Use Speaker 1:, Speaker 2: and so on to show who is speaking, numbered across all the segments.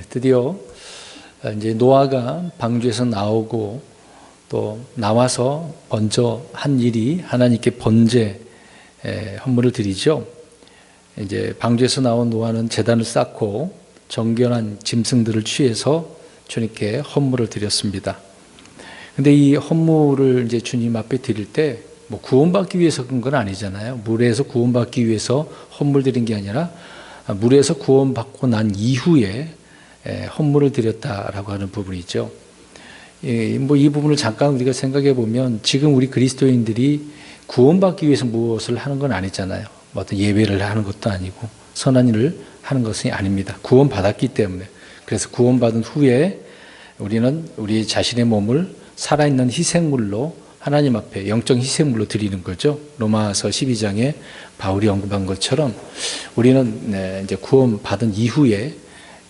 Speaker 1: 드디어 이제 노아가 방주에서 나오고 또 나와서 먼저 한 일이 하나님께 번제 헌물을 드리죠. 이제 방주에서 나온 노아는 제단을 쌓고 정결한 짐승들을 취해서 주님께 헌물을 드렸습니다. 근데 이 헌물을 이제 주님 앞에 드릴 때 뭐 구원받기 위해서 그런 건 아니잖아요. 물에서 구원받기 위해서 헌물 드린 게 아니라 물에서 구원받고 난 이후에 헌물을 드렸다라고 하는 부분이죠. 뭐 이 부분을 잠깐 우리가 생각해 보면 지금 우리 그리스도인들이 구원받기 위해서 무엇을 하는 건 아니잖아요. 뭐 어떤 예배를 하는 것도 아니고 선한 일을 하는 것이 아닙니다. 구원받았기 때문에. 그래서 구원받은 후에 우리는 우리 자신의 몸을 살아있는 희생물로 하나님 앞에 영적 희생물로 드리는 거죠. 로마서 12장에 바울이 언급한 것처럼 우리는 이제 구원받은 이후에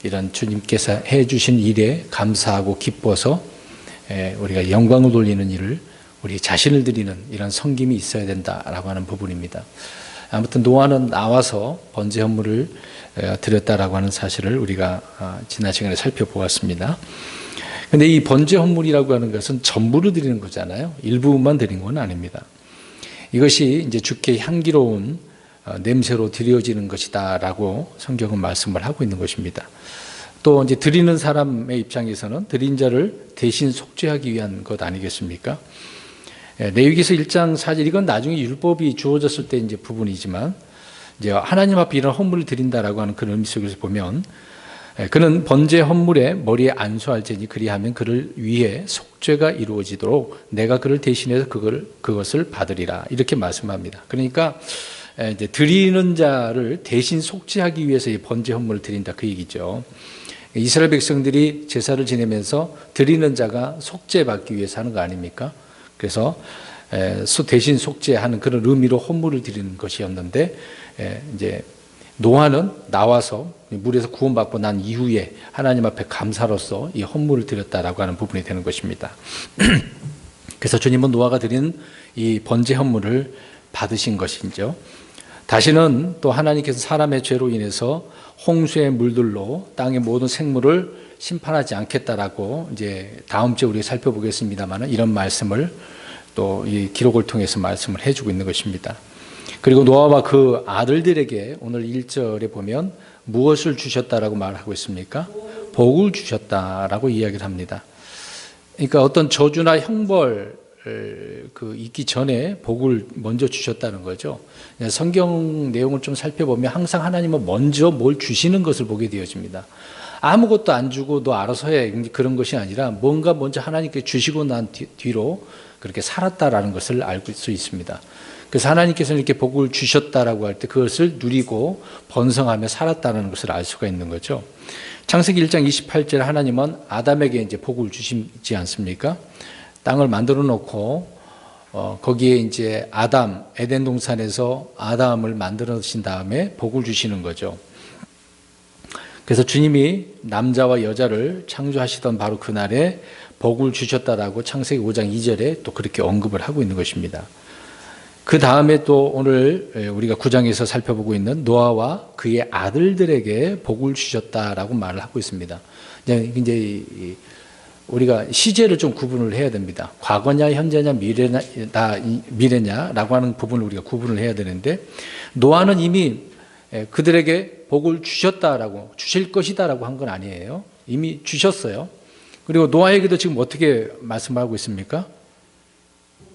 Speaker 1: 이런 주님께서 해주신 일에 감사하고 기뻐서 우리가 영광을 돌리는 일을 우리 자신을 드리는 이런 섬김이 있어야 된다라고 하는 부분입니다. 아무튼 노아는 나와서 번제 헌물을 드렸다라고 하는 사실을 우리가 지난 시간에 살펴보았습니다. 근데 이 번제 헌물이라고 하는 것은 전부를 드리는 거잖아요. 일부분만 드린 건 아닙니다. 이것이 이제 주께 향기로운 냄새로 드려지는 것이다라고 성경은 말씀을 하고 있는 것입니다. 또 이제 드리는 사람의 입장에서는 드린 자를 대신 속죄하기 위한 것 아니겠습니까? 레위기서 1장 4절 이건 나중에 율법이 주어졌을 때 이제 부분이지만 이제 하나님 앞에 이런 헌물을 드린다라고 하는 그런 의미 속에서 보면 그는 번제 헌물에 머리에 안수할지니 그리하면 그를 위해 속죄가 이루어지도록 내가 그를 대신해서 그것을 받으리라 이렇게 말씀합니다. 그러니까 이제 드리는 자를 대신 속죄하기 위해서 이 번제 헌물을 드린다 그 얘기죠. 이스라엘 백성들이 제사를 지내면서 드리는 자가 속죄받기 위해서 하는 거 아닙니까? 그래서 대신 속죄하는 그런 의미로 헌물을 드리는 것이었는데 이제 노아는 나와서 물에서 구원받고 난 이후에 하나님 앞에 감사로서 이 헌물을 드렸다라고 하는 부분이 되는 것입니다. 그래서 주님은 노아가 드린 이 번제 헌물을 받으신 것이죠. 다시는 또 하나님께서 사람의 죄로 인해서 홍수의 물들로 땅의 모든 생물을 심판하지 않겠다라고 이제 다음 주에 우리가 살펴보겠습니다만 이런 말씀을 또 이 기록을 통해서 말씀을 해주고 있는 것입니다. 그리고 노아와 그 아들들에게 오늘 1절에 보면 무엇을 주셨다라고 말하고 있습니까? 복을 주셨다라고 이야기를 합니다. 그러니까 어떤 저주나 형벌 있기 전에 복을 먼저 주셨다는 거죠. 성경 내용을 좀 살펴보면 항상 하나님은 먼저 뭘 주시는 것을 보게 되어집니다. 아무것도 안 주고 너 알아서 해 그런 것이 아니라 뭔가 먼저 하나님께 주시고 난 뒤로 그렇게 살았다라는 것을 알 수 있습니다. 그래서 하나님께서는 이렇게 복을 주셨다라고 할 때 그것을 누리고 번성하며 살았다는 것을 알 수가 있는 거죠. 창세기 1장 28절 하나님은 아담에게 이제 복을 주시지 않습니까? 땅을 만들어 놓고 거기에 이제 에덴 동산에서 아담을 만들어 놓으신 다음에 복을 주시는 거죠. 그래서 주님이 남자와 여자를 창조하시던 바로 그날에 복을 주셨다라고 창세기 5장 2절에 또 그렇게 언급을 하고 있는 것입니다. 그 다음에 또 오늘 우리가 9장에서 살펴보고 있는 노아와 그의 아들들에게 복을 주셨다라고 말을 하고 있습니다. 이제 우리가 시제를 좀 구분을 해야 됩니다. 과거냐, 현재냐, 미래냐라고 하는 부분을 우리가 구분을 해야 되는데 노아는 이미 그들에게 복을 주셨다라고 주실 것이다라고 한 건 아니에요. 이미 주셨어요. 그리고 노아에게도 지금 어떻게 말씀하고 있습니까?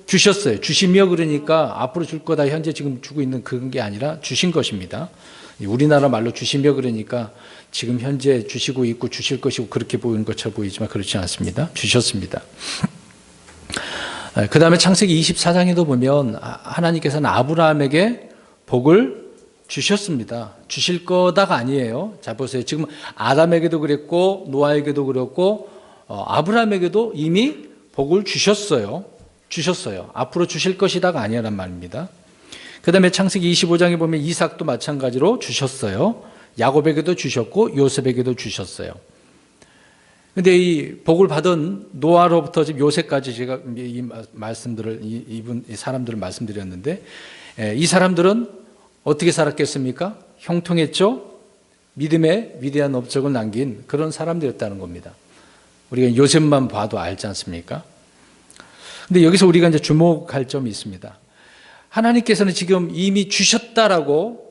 Speaker 1: 주셨어요. 주시며 그러니까 앞으로 줄 거다 현재 지금 주고 있는 그런 게 아니라 주신 것입니다. 우리나라 말로 주시며 그러니까 지금 현재 주시고 있고 주실 것이고 그렇게 보이는 것처럼 보이지만 그렇지 않습니다. 주셨습니다. 그 다음에 창세기 24장에도 보면 하나님께서는 아브라함에게 복을 주셨습니다. 주실 거다가 아니에요. 자 보세요. 지금 아담에게도 그랬고 노아에게도 그랬고 아브라함에게도 이미 복을 주셨어요. 앞으로 주실 것이다가 아니란 말입니다. 그 다음에 창세기 25장에 보면 이삭도 마찬가지로 주셨어요. 야곱에게도 주셨고 요셉에게도 주셨어요. 근데 이 복을 받은 노아로부터 지금 요셉까지 제가 이 사람들을 말씀드렸는데 이 사람들은 어떻게 살았겠습니까? 형통했죠? 믿음의 위대한 업적을 남긴 그런 사람들이었다는 겁니다. 우리가 요셉만 봐도 알지 않습니까? 근데 여기서 우리가 이제 주목할 점이 있습니다. 하나님께서는 지금 이미 주셨다라고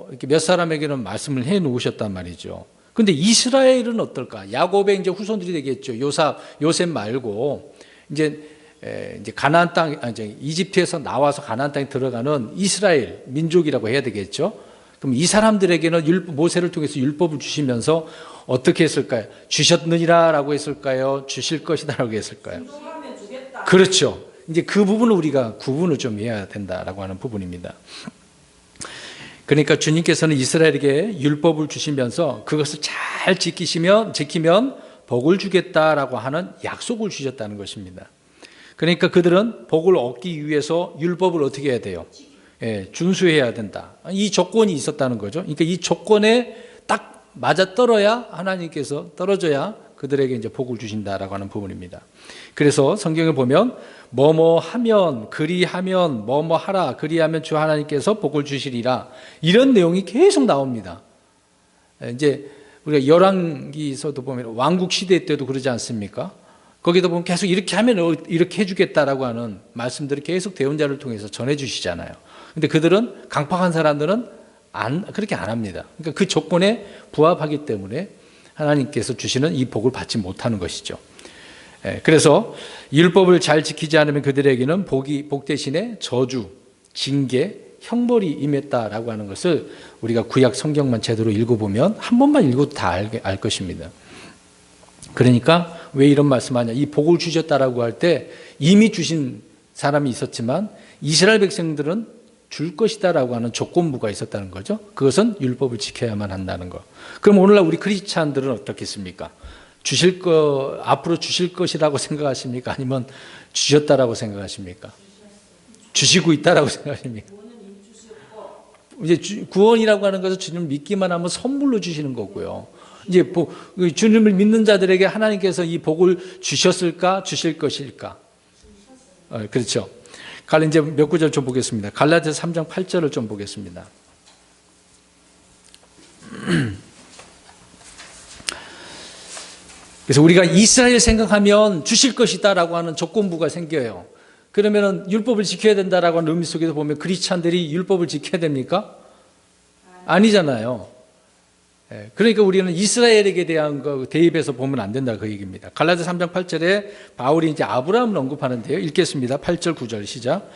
Speaker 1: 이렇게 몇 사람에게는 말씀을 해 놓으셨단 말이죠. 근데 이스라엘은 어떨까? 야곱의 이제 후손들이 되겠죠. 요셉 말고 이제 가나안 땅, 이제 이집트에서 나와서 가나안 땅에 들어가는 이스라엘 민족이라고 해야 되겠죠. 그럼 이 사람들에게는 모세를 통해서 율법을 주시면서 어떻게 했을까요? 주셨느니라라고 했을까요? 주실 것이다라고 했을까요? 그렇죠. 이제 그 부분을 우리가 구분을 좀 해야 된다라고 하는 부분입니다. 그러니까 주님께서는 이스라엘에게 율법을 주시면서 그것을 잘 지키면 복을 주겠다라고 하는 약속을 주셨다는 것입니다. 그러니까 그들은 복을 얻기 위해서 율법을 어떻게 해야 돼요? 준수해야 된다. 이 조건이 있었다는 거죠. 그러니까 이 조건에 딱 맞아 떨어져야 그들에게 이제 복을 주신다라고 하는 부분입니다. 그래서 성경에 보면 뭐뭐 하면 그리하면 뭐뭐 하라 그리하면 주 하나님께서 복을 주시리라 이런 내용이 계속 나옵니다. 이제 우리가 열왕기서도 보면 왕국 시대 때도 그러지 않습니까? 거기다 보면 계속 이렇게 하면 이렇게 해주겠다라고 하는 말씀들이 계속 대언자를 통해서 전해주시잖아요. 근데 그들은 강팍한 사람들은 그렇게 안 합니다. 그러니까 그 조건에 부합하기 때문에 하나님께서 주시는 이 복을 받지 못하는 것이죠. 그래서 율법을 잘 지키지 않으면 그들에게는 복 대신에 저주, 징계, 형벌이 임했다라고 하는 것을 우리가 구약 성경만 제대로 읽어보면 한 번만 읽어도 다 알 것입니다. 그러니까 왜 이런 말씀하냐? 이 복을 주셨다라고 할 때 이미 주신 사람이 있었지만 이스라엘 백성들은 줄 것이다라고 하는 조건부가 있었다는 거죠. 그것은 율법을 지켜야만 한다는 거. 그럼 오늘날 우리 크리스찬들은 어떻겠습니까? 앞으로 주실 것이라고 생각하십니까? 아니면 주셨다라고 생각하십니까? 주시고 있다라고 생각하십니까? 이제 구원이라고 하는 것은 주님을 믿기만 하면 선물로 주시는 거고요. 이제 주님을 믿는 자들에게 하나님께서 이 복을 주셨을까, 주실 것일까? 그렇죠. 이제 몇 구절 좀 보겠습니다. 갈라디아서 3장 8절을 좀 보겠습니다. 그래서 우리가 이스라엘 생각하면 주실 것이다라고 하는 조건부가 생겨요. 그러면은 율법을 지켜야 된다라고 하는 의미 속에서 보면 크리스찬들이 율법을 지켜야 됩니까? 아니잖아요. 그러니까 우리는 이스라엘에게 대한 거 대입해서 보면 안 된다 그 얘기입니다. 갈라디아서 3장 8절에 바울이 이제 아브라함을 언급하는데요. 읽겠습니다. 8절 9절 시작.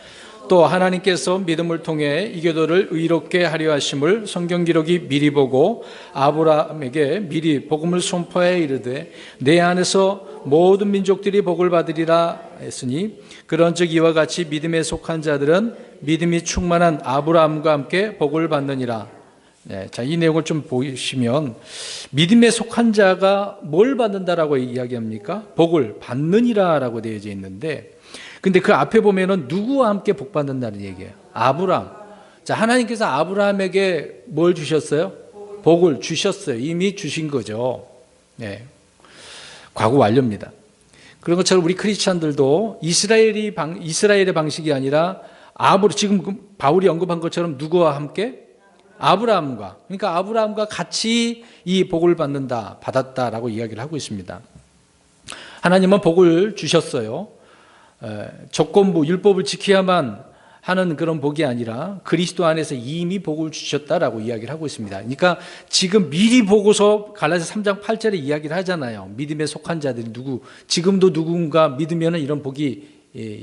Speaker 1: 또 하나님께서 믿음을 통해 이교도를 의롭게 하려 하심을 성경 기록이 미리 보고 아브라함에게 미리 복음을 선포해 이르되 내 안에서 모든 민족들이 복을 받으리라 했으니 그런즉 이와 같이 믿음에 속한 자들은 믿음이 충만한 아브라함과 함께 복을 받느니라. 자, 이 내용을 좀 보시면 믿음에 속한 자가 뭘 받는다라고 이야기합니까? 복을 받느니라라고 되어져 있는데, 근데 그 앞에 보면은 누구와 함께 복 받는다는 얘기예요. 아브라함. 자, 하나님께서 아브라함에게 뭘 주셨어요? 복을 주셨어요. 이미 주신 거죠. 네. 과거 완료입니다. 그런 것처럼 우리 크리스찬들도 이스라엘의 방식이 아니라 지금 바울이 언급한 것처럼 누구와 함께? 아브라함과. 그러니까 아브라함과 같이 이 복을 받았다라고 이야기를 하고 있습니다. 하나님은 복을 주셨어요. 조건부 율법을 지켜야만 하는 그런 복이 아니라 그리스도 안에서 이미 복을 주셨다라고 이야기를 하고 있습니다. 그러니까 지금 미리 보고서 갈라디아서 3장 8절에 이야기를 하잖아요. 믿음에 속한 자들이 지금도 누군가 믿으면 이런 복이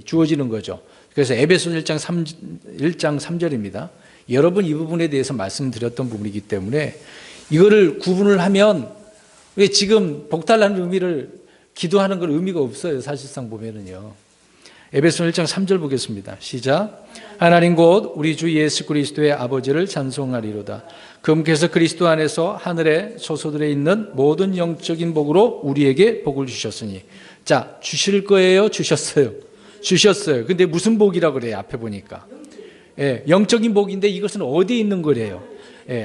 Speaker 1: 주어지는 거죠. 그래서 에베소서 1장 3절입니다. 여러분 이 부분에 대해서 말씀드렸던 부분이기 때문에 이거를 구분을 하면 왜 지금 복달라는 의미를 기도하는 건 의미가 없어요. 사실상 보면은요. 에베소서 1장 3절 보겠습니다. 시작. 하나님 곧 우리 주 예수 그리스도의 아버지를 찬송하리로다. 그분께서 그리스도 안에서 하늘에 소소들에 있는 모든 영적인 복으로 우리에게 복을 주셨으니. 자, 주실 거예요? 주셨어요? 주셨어요. 근데 무슨 복이라고 그래요? 앞에 보니까. 영적인 복인데 이것은 어디에 있는 거래요?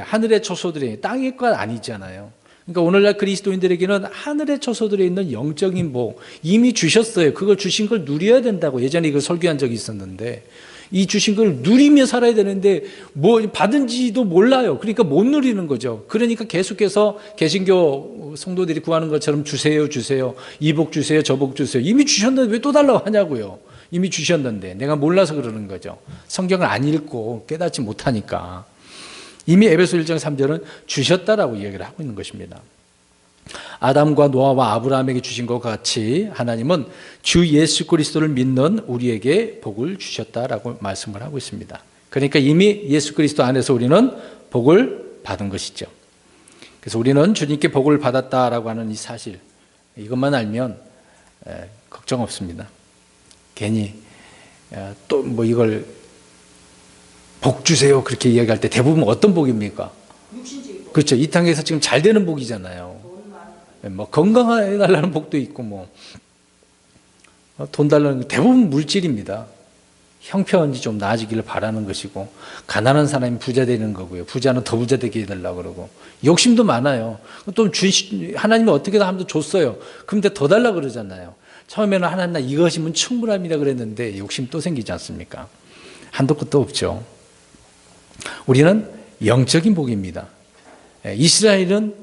Speaker 1: 하늘의 초소들에, 땅의 것 아니잖아요. 그러니까 오늘날 그리스도인들에게는 하늘의 초소들에 있는 영적인 복 이미 주셨어요. 그걸 주신 걸 누려야 된다고 예전에 이걸 설교한 적이 있었는데 이 주신 걸 누리며 살아야 되는데 뭐 받은지도 몰라요. 그러니까 못 누리는 거죠. 그러니까 계속해서 개신교 성도들이 구하는 것처럼 주세요, 주세요. 이 복 주세요, 저 복 주세요. 이미 주셨는데 왜 또 달라고 하냐고요. 이미 주셨는데 내가 몰라서 그러는 거죠. 성경을 안 읽고 깨닫지 못하니까. 이미 에베소 1장 3절은 주셨다라고 이야기를 하고 있는 것입니다. 아담과 노아와 아브라함에게 주신 것 같이 하나님은 주 예수 그리스도를 믿는 우리에게 복을 주셨다라고 말씀을 하고 있습니다. 그러니까 이미 예수 그리스도 안에서 우리는 복을 받은 것이죠. 그래서 우리는 주님께 복을 받았다라고 하는 이 사실, 이것만 알면 걱정 없습니다. 괜히 또 뭐 이걸 복 주세요 그렇게 이야기할 때 대부분 어떤 복입니까? 그렇죠. 이 땅에서 지금 잘 되는 복이잖아요. 뭐 건강해달라는 복도 있고 뭐 돈 달라는 대부분 물질입니다. 형편이 좀 나아지기를 바라는 것이고, 가난한 사람이 부자 되는 거고요. 부자는 더 부자 되게 해달라고 그러고, 욕심도 많아요. 또 하나님이 어떻게든 하면 줬어요. 그런데 더 달라고 그러잖아요. 처음에는 하나님 나 이것이면 충분합니다 그랬는데 욕심 또 생기지 않습니까? 한도 끝도 없죠. 우리는 영적인 복입니다. 이스라엘은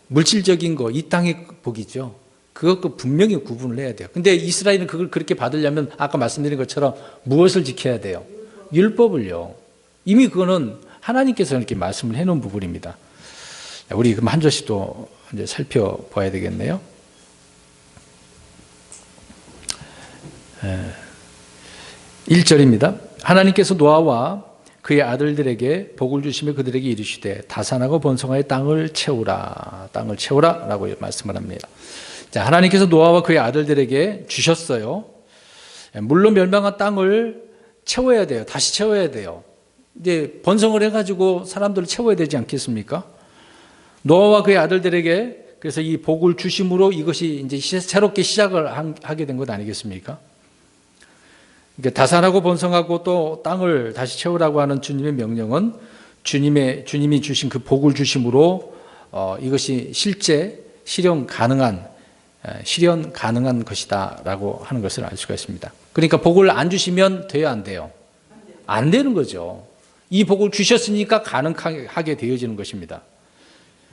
Speaker 1: 물질적인 거, 이 땅의 복이죠. 그것과 분명히 구분을 해야 돼요. 근데 이스라엘은 그걸 그렇게 받으려면 아까 말씀드린 것처럼 무엇을 지켜야 돼요? 율법을요. 이미 그거는 하나님께서 이렇게 말씀을 해놓은 부분입니다. 우리 그럼 한 절씩 또 이제 살펴봐야 되겠네요. 1절입니다. 하나님께서 노아와 그의 아들들에게 복을 주시며 그들에게 이르시되 다산하고 번성하여 땅을 채우라 라고 말씀을 합니다. 자, 하나님께서 노아와 그의 아들들에게 주셨어요. 물론 멸망한 땅을 채워야 돼요. 다시 채워야 돼요. 이제 번성을 해가지고 사람들을 채워야 되지 않겠습니까? 노아와 그의 아들들에게 그래서 이 복을 주심으로 이것이 이제 새롭게 시작을 하게 된 것 아니겠습니까? 그러니까 다산하고 번성하고 또 땅을 다시 채우라고 하는 주님의 명령은 주님이 주신 그 복을 주심으로 이것이 실제 실현 가능한 것이다라고 하는 것을 알 수가 있습니다. 그러니까 복을 안 주시면 돼요, 안 돼요? 안 되는 거죠. 이 복을 주셨으니까 가능하게 되어지는 것입니다.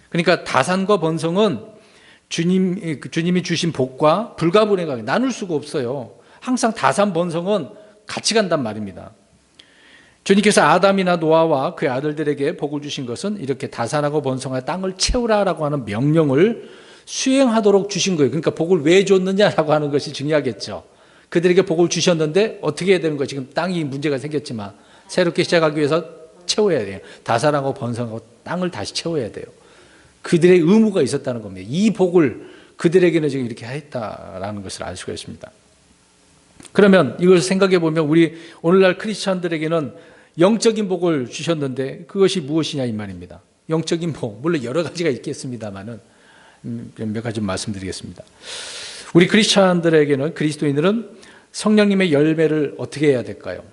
Speaker 1: 그러니까 다산과 번성은 주님이 주신 복과 불가분하게 나눌 수가 없어요. 항상 다산 번성은 같이 간단 말입니다. 주님께서 아담이나 노아와 그의 아들들에게 복을 주신 것은 이렇게 다산하고 번성하여 땅을 채우라라고 하는 명령을 수행하도록 주신 거예요. 그러니까 복을 왜 줬느냐라고 하는 것이 중요하겠죠. 그들에게 복을 주셨는데 어떻게 해야 되는 거예요? 지금 땅이 문제가 생겼지만 새롭게 시작하기 위해서 채워야 돼요. 다산하고 번성하고 땅을 다시 채워야 돼요. 그들의 의무가 있었다는 겁니다. 이 복을 그들에게는 지금 이렇게 했다라는 것을 알 수가 있습니다. 그러면 이것을 생각해 보면 우리 오늘날 크리스찬들에게는 영적인 복을 주셨는데 그것이 무엇이냐 이 말입니다. 영적인 복, 물론 여러 가지가 있겠습니다만은 몇 가지 말씀드리겠습니다. 우리 크리스찬들에게는, 그리스도인들은 성령님의 열매를 어떻게 해야 될까요?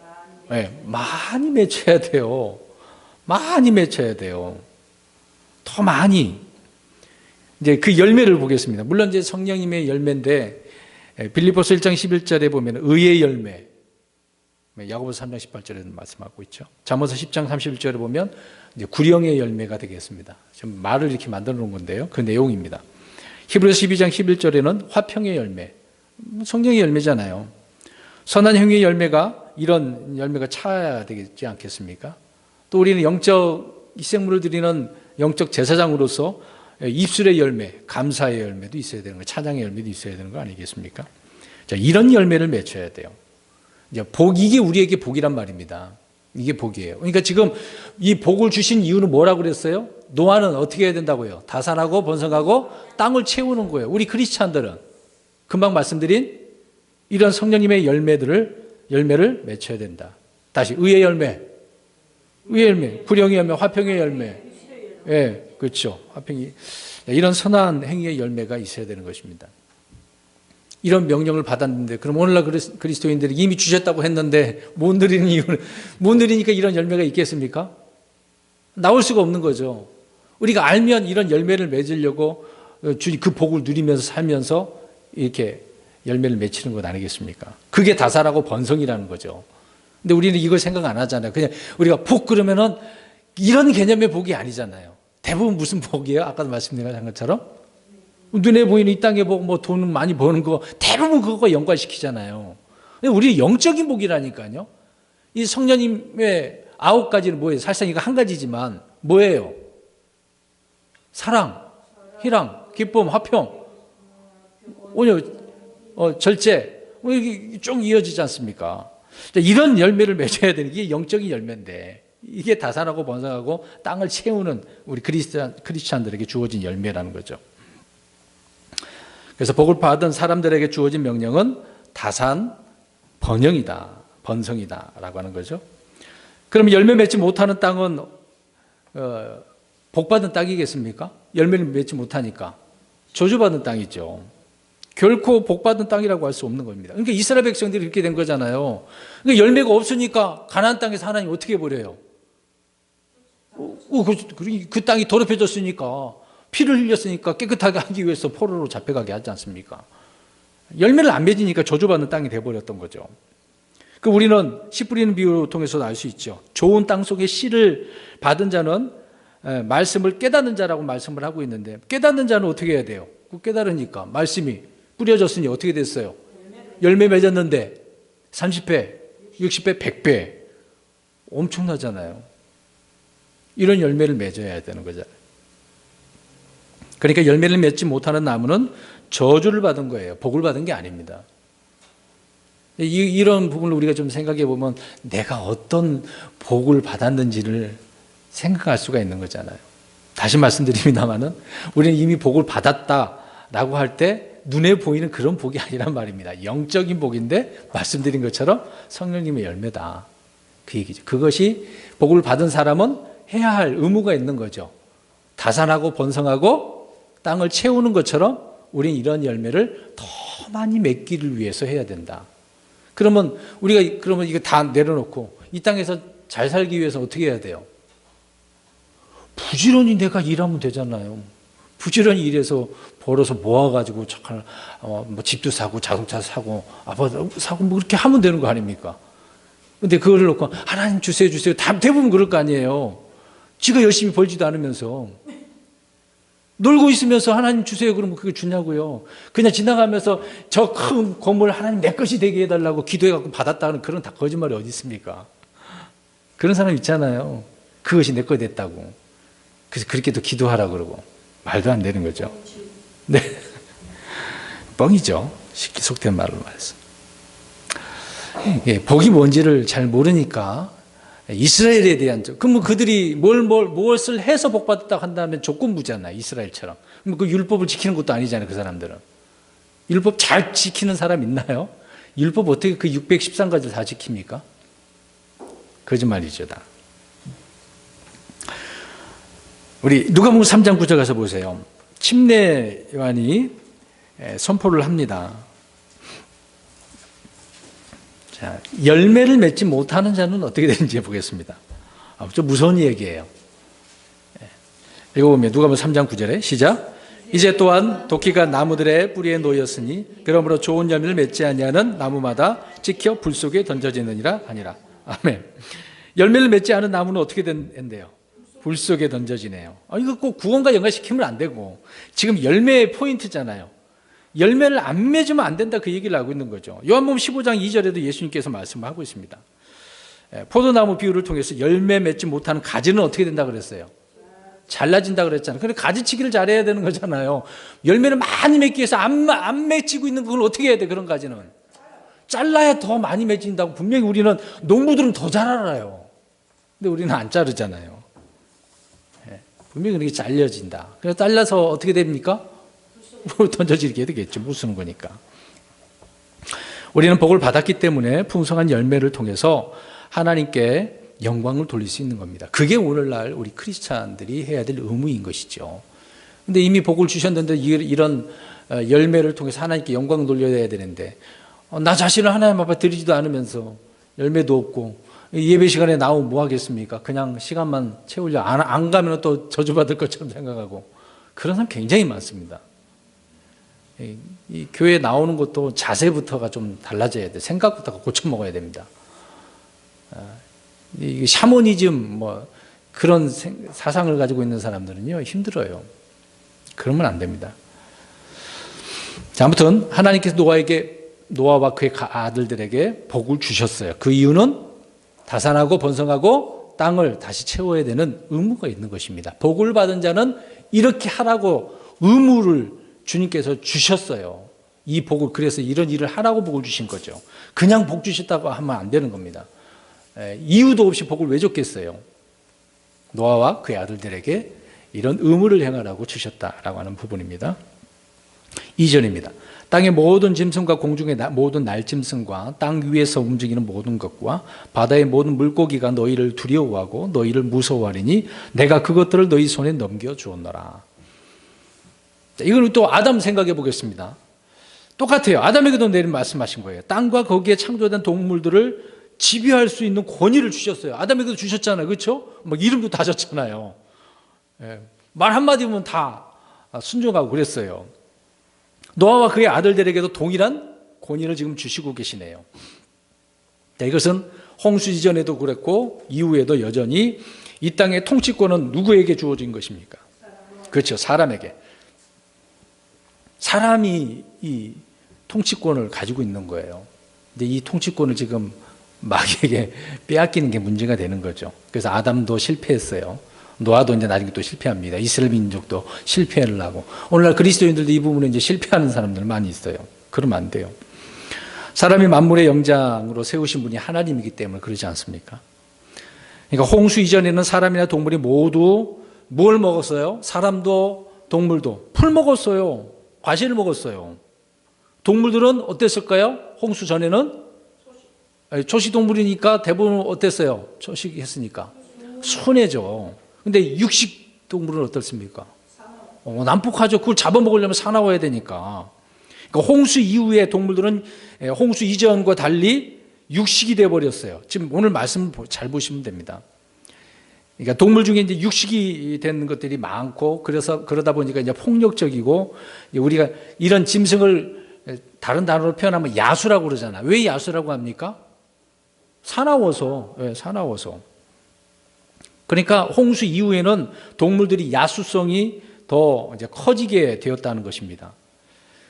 Speaker 1: 네, 많이 맺혀야 돼요. 많이 맺혀야 돼요. 더 많이. 이제 그 열매를 보겠습니다. 물론 이제 성령님의 열매인데 빌립보서 1장 11절에 보면 의의 열매, 야고보서 3장 18절에도 말씀하고 있죠. 잠언서 10장 31절에 보면 이제 구령의 열매가 되겠습니다. 지금 말을 이렇게 만들어 놓은 건데요. 그 내용입니다. 히브리서 12장 11절에는 화평의 열매, 성령의 열매잖아요. 선한 행위의 열매가 이런 열매가 차야 되지 않겠습니까? 또 우리는 영적 희생물을 드리는 영적 제사장으로서 입술의 열매, 감사의 열매도 있어야 되는 거, 찬양의 열매도 있어야 되는 거 아니겠습니까? 자, 이런 열매를 맺혀야 돼요. 이제 이게 우리에게 복이란 말입니다. 이게 복이에요. 그러니까 지금 이 복을 주신 이유는 뭐라고 그랬어요? 노아는 어떻게 해야 된다고요? 다산하고 번성하고 땅을 채우는 거예요. 우리 크리스찬들은 금방 말씀드린 이런 성령님의 열매를 맺혀야 된다. 다시 의의 열매, 불령의 열매, 화평의 열매. 예, 그렇죠. 화평이 이런 선한 행위의 열매가 있어야 되는 것입니다. 이런 명령을 받았는데 그럼 오늘날 그리스도인들이 이미 주셨다고 했는데 못 누리는 이유는 못 누리니까 이런 열매가 있겠습니까? 나올 수가 없는 거죠. 우리가 알면 이런 열매를 맺으려고 그 복을 누리면서 살면서 이렇게 열매를 맺히는 것 아니겠습니까? 그게 다산하고 번성이라는 거죠. 근데 우리는 이걸 생각 안 하잖아요. 그냥 우리가 복 그러면은 이런 개념의 복이 아니잖아요. 대부분 무슨 복이에요? 아까도 말씀드린 것처럼 눈에 보이는 이 땅의 복, 뭐 돈 많이 버는 거 대부분 그거 연관시키잖아요. 근데 우리 영적인 복이라니까요. 이 성령님의 9가지는 뭐예요? 사실상 이거 한 가지지만 뭐예요? 사랑, 희랑, 기쁨, 화평, 온유, 절제, 이게 쭉 이어지지 않습니까? 이런 열매를 맺어야 되는 게 영적인 열매인데 이게 다산하고 번성하고 땅을 채우는 우리 크리스찬들에게 주어진 열매라는 거죠. 그래서 복을 받은 사람들에게 주어진 명령은 다산, 번영이다, 번성이다라고 하는 거죠. 그럼 열매 맺지 못하는 땅은 복받은 땅이겠습니까? 열매를 맺지 못하니까 저주받은 땅이죠. 결코 복받은 땅이라고 할 수 없는 겁니다. 그러니까 이스라엘 백성들이 이렇게 된 거잖아요. 그러니까 열매가 없으니까 가나안 땅에서 하나님 어떻게 해버려요? 그 땅이 더럽혀졌으니까 피를 흘렸으니까 깨끗하게 하기 위해서 포로로 잡혀가게 하지 않습니까? 열매를 안 맺으니까 저주받는 땅이 돼버렸던 거죠. 그 우리는 씨 뿌리는 비유를 통해서도 알 수 있죠. 좋은 땅 속에 씨를 받은 자는 말씀을 깨닫는 자라고 말씀을 하고 있는데 깨닫는 자는 어떻게 해야 돼요? 깨달으니까 말씀이 뿌려졌으니 어떻게 됐어요? 열매 맺었는데 30배, 60배, 100배 엄청나잖아요. 이런 열매를 맺어야 되는 거잖아요. 그러니까 열매를 맺지 못하는 나무는 저주를 받은 거예요. 복을 받은 게 아닙니다. 이런 부분을 우리가 좀 생각해 보면 내가 어떤 복을 받았는지를 생각할 수가 있는 거잖아요. 다시 말씀드립니다만은 우리는 이미 복을 받았다라고 할 때 눈에 보이는 그런 복이 아니란 말입니다. 영적인 복인데 말씀드린 것처럼 성령님의 열매다. 그 얘기죠. 그것이 복을 받은 사람은 해야 할 의무가 있는 거죠. 다산하고 번성하고 땅을 채우는 것처럼 우리는 이런 열매를 더 많이 맺기를 위해서 해야 된다. 그러면 이거 다 내려놓고 이 땅에서 잘 살기 위해서 어떻게 해야 돼요? 부지런히 내가 일하면 되잖아요. 부지런히 일해서 벌어서 모아가지고 뭐 집도 사고 자동차 사고 아파트 사고 뭐 그렇게 하면 되는 거 아닙니까? 근데 그거를 놓고 하나님 주세요 주세요 대부분 그럴 거 아니에요. 지가 열심히 벌지도 않으면서 놀고 있으면서 하나님 주세요 그러면 그게 주냐고요. 그냥 지나가면서 저 큰 건물 하나님 내 것이 되게 해달라고 기도해갖고 받았다는 그런 다 거짓말이 어디 있습니까? 그런 사람 있잖아요. 그것이 내 거 됐다고. 그래서 그렇게 또 기도하라 그러고 말도 안 되는 거죠. 네, 뻥이죠. 쉽게 속된 말로 말해서. 예, 복이 뭔지를 잘 모르니까 이스라엘에 대한 그럼 그들이 무엇을 해서 복 받았다고 한다면 조건부잖아요. 이스라엘처럼. 그럼 그 율법을 지키는 것도 아니잖아요. 그 사람들은. 율법 잘 지키는 사람 있나요? 율법 어떻게 그 613가지를 다 지킵니까? 거짓말이죠, 다. 우리 누가복음 3장 9절 가서 보세요. 침례 요한이 선포를 합니다. 자, 열매를 맺지 못하는 자는 어떻게 되는지 보겠습니다. 좀 무서운 얘기예요. 읽어보면 누가복음 3장 9절에 시작. 이제 또한 도끼가 나무들의 뿌리에 놓였으니 그러므로 좋은 열매를 맺지 아니하는 나무마다 찍혀 불 속에 던져지느니라 하니라. 아멘. 열매를 맺지 않은 나무는 어떻게 된대요? 불 속에 던져지네요. 이거 꼭 구원과 연관시키면 안 되고 지금 열매의 포인트잖아요. 열매를 안 맺으면 안 된다 그 얘기를 하고 있는 거죠. 요한복음 15장 2절에도 예수님께서 말씀하고 있습니다. 포도나무 비유를 통해서 열매 맺지 못하는 가지는 어떻게 된다 그랬어요? 잘라진다 그랬잖아요. 그런데 가지치기를 잘해야 되는 거잖아요. 열매를 많이 맺기 위해서 안 맺히고 있는 그걸 어떻게 해야 돼? 그런 가지는 잘라야 더 많이 맺힌다고. 분명히 우리는 농부들은 더 잘 알아요. 근데 우리는 안 자르잖아요. 분명히 그렇게 잘려진다. 그래서 잘라서 어떻게 됩니까? 던져지게 되겠죠. 못 쓰는 거니까. 우리는 복을 받았기 때문에 풍성한 열매를 통해서 하나님께 영광을 돌릴 수 있는 겁니다. 그게 오늘날 우리 크리스찬들이 해야 될 의무인 것이죠. 근데 이미 복을 주셨는데 이런 열매를 통해서 하나님께 영광을 돌려야 되는데 나 자신을 하나님 앞에 드리지도 않으면서 열매도 없고 예배 시간에 나오면 뭐 하겠습니까? 그냥 시간만 채우려 안 가면 또 저주받을 것처럼 생각하고 그런 사람 굉장히 많습니다. 이 교회에 나오는 것도 자세부터가 좀 달라져야 돼. 생각부터가 고쳐 먹어야 됩니다. 이 샤머니즘 뭐 그런 사상을 가지고 있는 사람들은요 힘들어요. 그러면 안 됩니다. 자, 아무튼 하나님께서 노아와 그의 아들들에게 복을 주셨어요. 그 이유는 다산하고 번성하고 땅을 다시 채워야 되는 의무가 있는 것입니다. 복을 받은 자는 이렇게 하라고 의무를 주님께서 주셨어요. 이 복을, 그래서 이런 일을 하라고 복을 주신 거죠. 그냥 복 주셨다고 하면 안 되는 겁니다. 이유도 없이 복을 왜 줬겠어요? 노아와 그의 아들들에게 이런 의무를 행하라고 주셨다라고 하는 부분입니다. 2절입니다. 땅의 모든 짐승과 공중의 모든 날짐승과 땅 위에서 움직이는 모든 것과 바다의 모든 물고기가 너희를 두려워하고 너희를 무서워하리니 내가 그것들을 너희 손에 넘겨주었노라. 이건 또 아담 생각해 보겠습니다. 똑같아요. 아담에게도 내린 말씀하신 거예요. 땅과 거기에 창조된 동물들을 지배할 수 있는 권위를 주셨어요. 아담에게도 주셨잖아요. 그렇죠? 막 이름도 다졌잖아요. 말 한마디면 다 순종하고 그랬어요. 노아와 그의 아들들에게도 동일한 권위를 지금 주시고 계시네요. 이것은 홍수 이전에도 그랬고 이후에도 여전히 이 땅의 통치권은 누구에게 주어진 것입니까? 그렇죠. 사람에게. 사람이 이 통치권을 가지고 있는 거예요. 근데 이 통치권을 지금 마귀에게 빼앗기는 게 문제가 되는 거죠. 그래서 아담도 실패했어요. 노아도 이제 나중에 또 실패합니다. 이스라엘 민족도 실패를 하고 오늘날 그리스도인들도 이 부분에 이제 실패하는 사람들 많이 있어요. 그러면 안 돼요. 사람이 만물의 영장으로 세우신 분이 하나님이기 때문에 그러지 않습니까? 그러니까 홍수 이전에는 사람이나 동물이 모두 뭘 먹었어요? 사람도 동물도 풀 먹었어요. 과실을 먹었어요. 동물들은 어땠을까요? 홍수 전에는 초식동물이니까 대부분 어땠어요? 초식했으니까 순해죠. 근데 육식 동물은 어떻습니까? 난폭하죠. 그걸 잡아먹으려면 사나워야 되니까. 그러니까 홍수 이후의 동물들은 홍수 이전과 달리 육식이 되어버렸어요. 지금 오늘 말씀 잘 보시면 됩니다. 그러니까 동물 중에 이제 육식이 되는 것들이 많고 그러다 보니까 이제 폭력적이고 우리가 이런 짐승을 다른 단어로 표현하면 야수라고 그러잖아요. 왜 야수라고 합니까? 사나워서. 사나워서. 그러니까 홍수 이후에는 동물들이 야수성이 더 이제 커지게 되었다는 것입니다.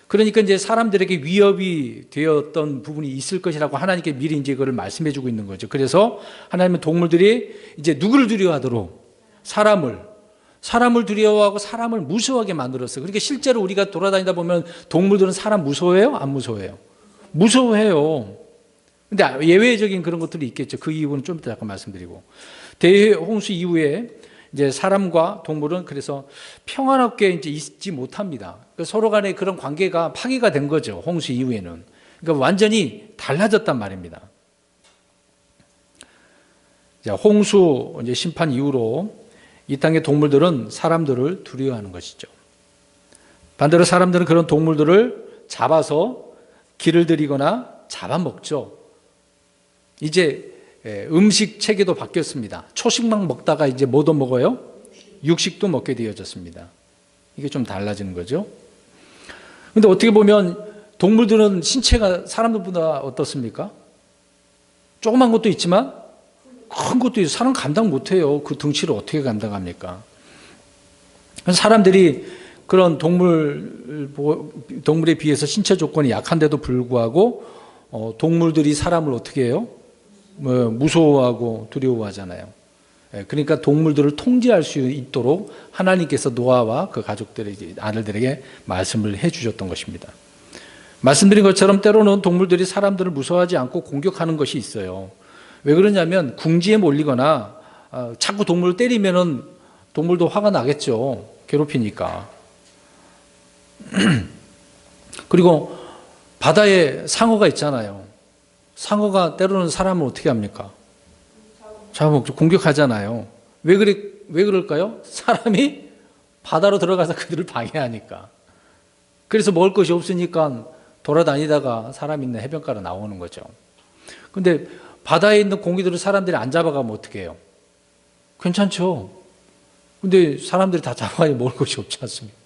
Speaker 1: 그러니까 이제 사람들에게 위협이 되었던 부분이 있을 것이라고 하나님께 미리 이제 그걸 말씀해 주고 있는 거죠. 그래서 하나님은 동물들이 이제 누구를 두려워하도록 사람을 두려워하고 사람을 무서워하게 만들었어요. 그러니까 실제로 우리가 돌아다니다 보면 동물들은 사람 무서워해요? 안 무서워해요? 무서워해요. 근데 예외적인 그런 것들이 있겠죠. 그 이유는 좀 이따 잠깐 말씀드리고. 대홍수 이후에 이제 사람과 동물은 그래서 평안하게 이제 있지 못합니다. 그러니까 서로 간에 그런 관계가 파괴가 된 거죠. 홍수 이후에는. 그러니까 완전히 달라졌단 말입니다. 자, 홍수 이제 심판 이후로 이 땅의 동물들은 사람들을 두려워하는 것이죠. 반대로 사람들은 그런 동물들을 잡아서 길을 들이거나 잡아먹죠. 이제 음식 체계도 바뀌었습니다. 초식만 먹다가 이제 뭐도 먹어요? 육식도 먹게 되어졌습니다. 이게 좀 달라지는 거죠. 근데 어떻게 보면 동물들은 신체가 사람들보다 어떻습니까? 조그만 것도 있지만 큰 것도 있어요. 사람 감당 못해요. 그 덩치를 어떻게 감당합니까? 사람들이 그런 동물에 비해서 신체 조건이 약한데도 불구하고 동물들이 사람을 어떻게 해요? 무서워하고 두려워하잖아요. 그러니까 동물들을 통제할 수 있도록 하나님께서 노아와 그 가족들에게, 아들들에게 말씀을 해주셨던 것입니다. 말씀드린 것처럼 때로는 동물들이 사람들을 무서워하지 않고 공격하는 것이 있어요. 왜 그러냐면 궁지에 몰리거나 자꾸 동물을 때리면은 동물도 화가 나겠죠. 괴롭히니까. 그리고 바다에 상어가 있잖아요. 상어가 때로는 사람을 어떻게 합니까? 잡아먹죠. 공격하잖아요. 왜 그럴까요? 사람이 바다로 들어가서 그들을 방해하니까. 그래서 먹을 것이 없으니까 돌아다니다가 사람 있는 해변가로 나오는 거죠. 근데 바다에 있는 고기들을 사람들이 안 잡아가면 어떻게 해요? 괜찮죠. 근데 사람들이 다 잡아야 먹을 것이 없지 않습니까?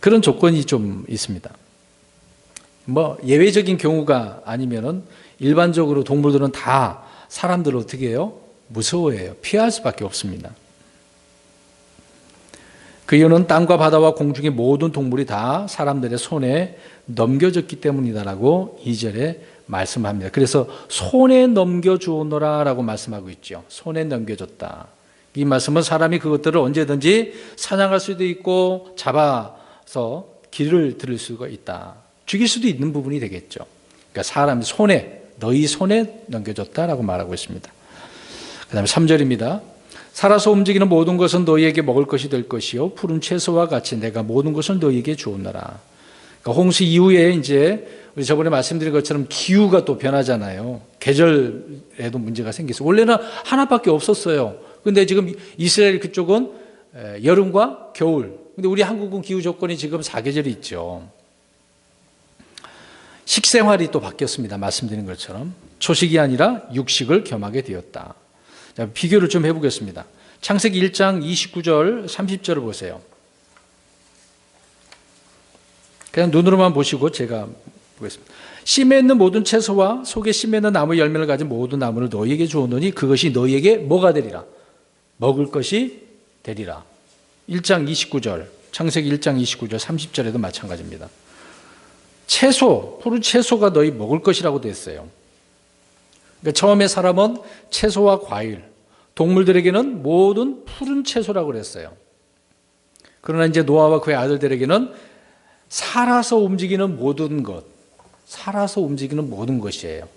Speaker 1: 그런 조건이 좀 있습니다. 예외적인 경우가 아니면은 일반적으로 동물들은 다 사람들을 어떻게 해요? 무서워해요. 피할 수밖에 없습니다. 그 이유는 땅과 바다와 공중의 모든 동물이 다 사람들의 손에 넘겨졌기 때문이다라고 2절에 말씀합니다. 그래서 손에 넘겨주오너라 라고 말씀하고 있죠. 손에 넘겨줬다. 이 말씀은 사람이 그것들을 언제든지 사냥할 수도 있고 잡아서 길을 들을 수가 있다. 죽일 수도 있는 부분이 되겠죠. 그러니까 사람 손에, 너희 손에 넘겨줬다라고 말하고 있습니다. 그 다음에 3절입니다. 살아서 움직이는 모든 것은 너희에게 먹을 것이 될 것이요 푸른 채소와 같이 내가 모든 것을 너희에게 주었노라. 그러니까 홍수 이후에 이제 우리 저번에 말씀드린 것처럼 기후가 또 변하잖아요. 계절에도 문제가 생겼어요. 원래는 하나밖에 없었어요. 근데 지금 이스라엘 그쪽은 여름과 겨울. 근데 우리 한국은 기후 조건이 지금 4계절이 있죠. 식생활이 또 바뀌었습니다. 말씀드린 것처럼 초식이 아니라 육식을 겸하게 되었다. 자, 비교를 좀 해보겠습니다. 창세기 1장 29절 30절을 보세요. 그냥 눈으로만 보시고 제가 보겠습니다. 씨 맺는 모든 채소와 속에 씨 맺는 나무 열매를 가진 모든 나무를 너희에게 주었노니 그것이 너희에게 뭐가 되리라? 먹을 것이 되리라. 1장 29절, 창세기 1장 29절 30절에도 마찬가지입니다. 채소, 푸른 채소가 너희 먹을 것이라고 됐어요. 그러니까 처음에 사람은 채소와 과일, 동물들에게는 모든 푸른 채소라고 그랬어요. 그러나 이제 노아와 그의 아들들에게는 살아서 움직이는 모든 것, 살아서 움직이는 모든 것이에요.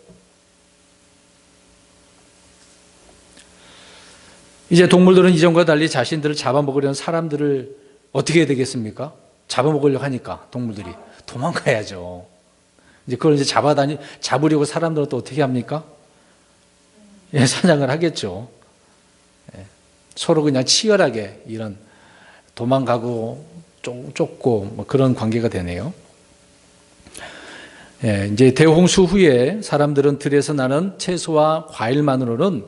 Speaker 1: 이제 동물들은 이전과 달리 자신들을 잡아먹으려는 사람들을 어떻게 해야 되겠습니까? 잡아먹으려고 하니까 동물들이 도망가야죠. 이제 그걸 이제 잡으려고 사람들은 또 어떻게 합니까? 예, 사냥을 하겠죠. 예, 서로 그냥 치열하게 이런 도망가고 쫓고 뭐 그런 관계가 되네요. 예, 이제 대홍수 후에 사람들은 들에서 나는 채소와 과일만으로는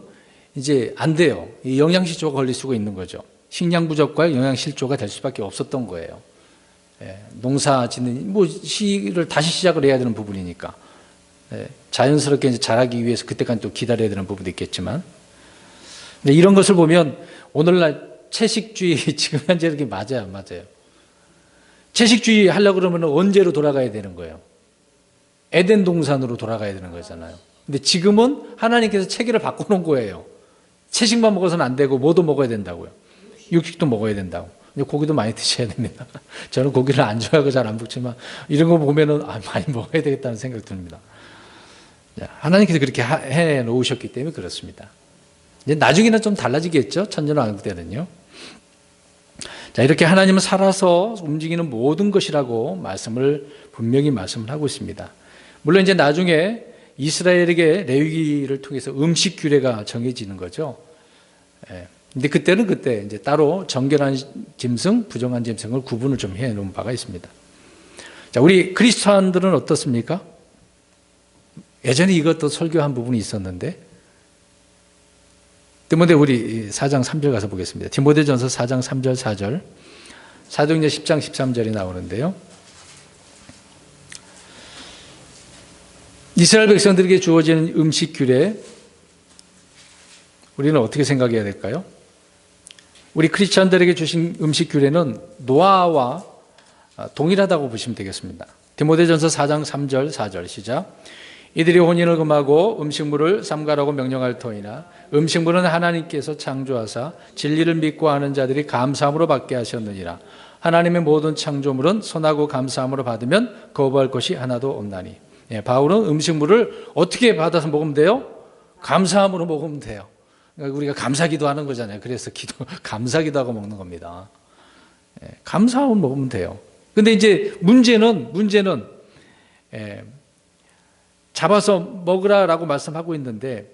Speaker 1: 이제 안 돼요. 이 영양실조가 걸릴 수가 있는 거죠. 식량 부족과 영양실조가 될 수밖에 없었던 거예요. 예, 농사 짓는 시를 다시 시작을 해야 되는 부분이니까 예, 자연스럽게 이제 자라기 위해서 그때까지 또 기다려야 되는 부분도 있겠지만, 근데 이런 것을 보면 오늘날 채식주의 지금 현재 이렇게 맞아요. 채식주의 하려고 그러면 언제로 돌아가야 되는 거예요? 에덴 동산으로 돌아가야 되는 거잖아요. 근데 지금은 하나님께서 체계를 바꿔놓은 거예요. 채식만 먹어서는 안 되고 뭐도 먹어야 된다고요. 육식도 먹어야 된다고. 고기도 많이 드셔야 됩니다. 저는 고기를 안 좋아하고 잘 안 먹지만 이런 거 보면은 많이 먹어야 되겠다는 생각이 듭니다. 하나님께서 그렇게 해 놓으셨기 때문에 그렇습니다. 이제 나중에는 좀 달라지겠죠. 천년왕국 때는요. 자, 이렇게 하나님은 살아서 움직이는 모든 것이라고 분명히 말씀을 하고 있습니다. 물론 이제 나중에 이스라엘에게 레위기를 통해서 음식 규례가 정해지는 거죠. 근데 그때는 그때 이제 따로 정결한 짐승, 부정한 짐승을 구분을 좀 해 놓은 바가 있습니다. 자, 우리 그리스도인들은 어떻습니까? 예전에 이것도 설교한 부분이 있었는데, 디모데 우리 4장 3절 가서 보겠습니다. 디모데전서 4장 3절 4절, 사도행전 10장 13절이 나오는데요. 이스라엘 백성들에게 주어지는 음식 규례, 우리는 어떻게 생각해야 될까요? 우리 크리스천들에게 주신 음식 규례는 노아와 동일하다고 보시면 되겠습니다. 디모데전서 4장 3절 4절 시작. 이들이 혼인을 금하고 음식물을 삼가라고 명령할 터이나 음식물은 하나님께서 창조하사 진리를 믿고 하는 자들이 감사함으로 받게 하셨느니라. 하나님의 모든 창조물은 선하고 감사함으로 받으면 거부할 것이 하나도 없나니. 예, 바울은 음식물을 어떻게 받아서 먹으면 돼요? 감사함으로 먹으면 돼요. 그러니까 우리가 감사기도 하는 거잖아요. 그래서 감사기도 하고 먹는 겁니다. 예, 감사하고 먹으면 돼요. 근데 이제 문제는 잡아서 먹으라라고 말씀하고 있는데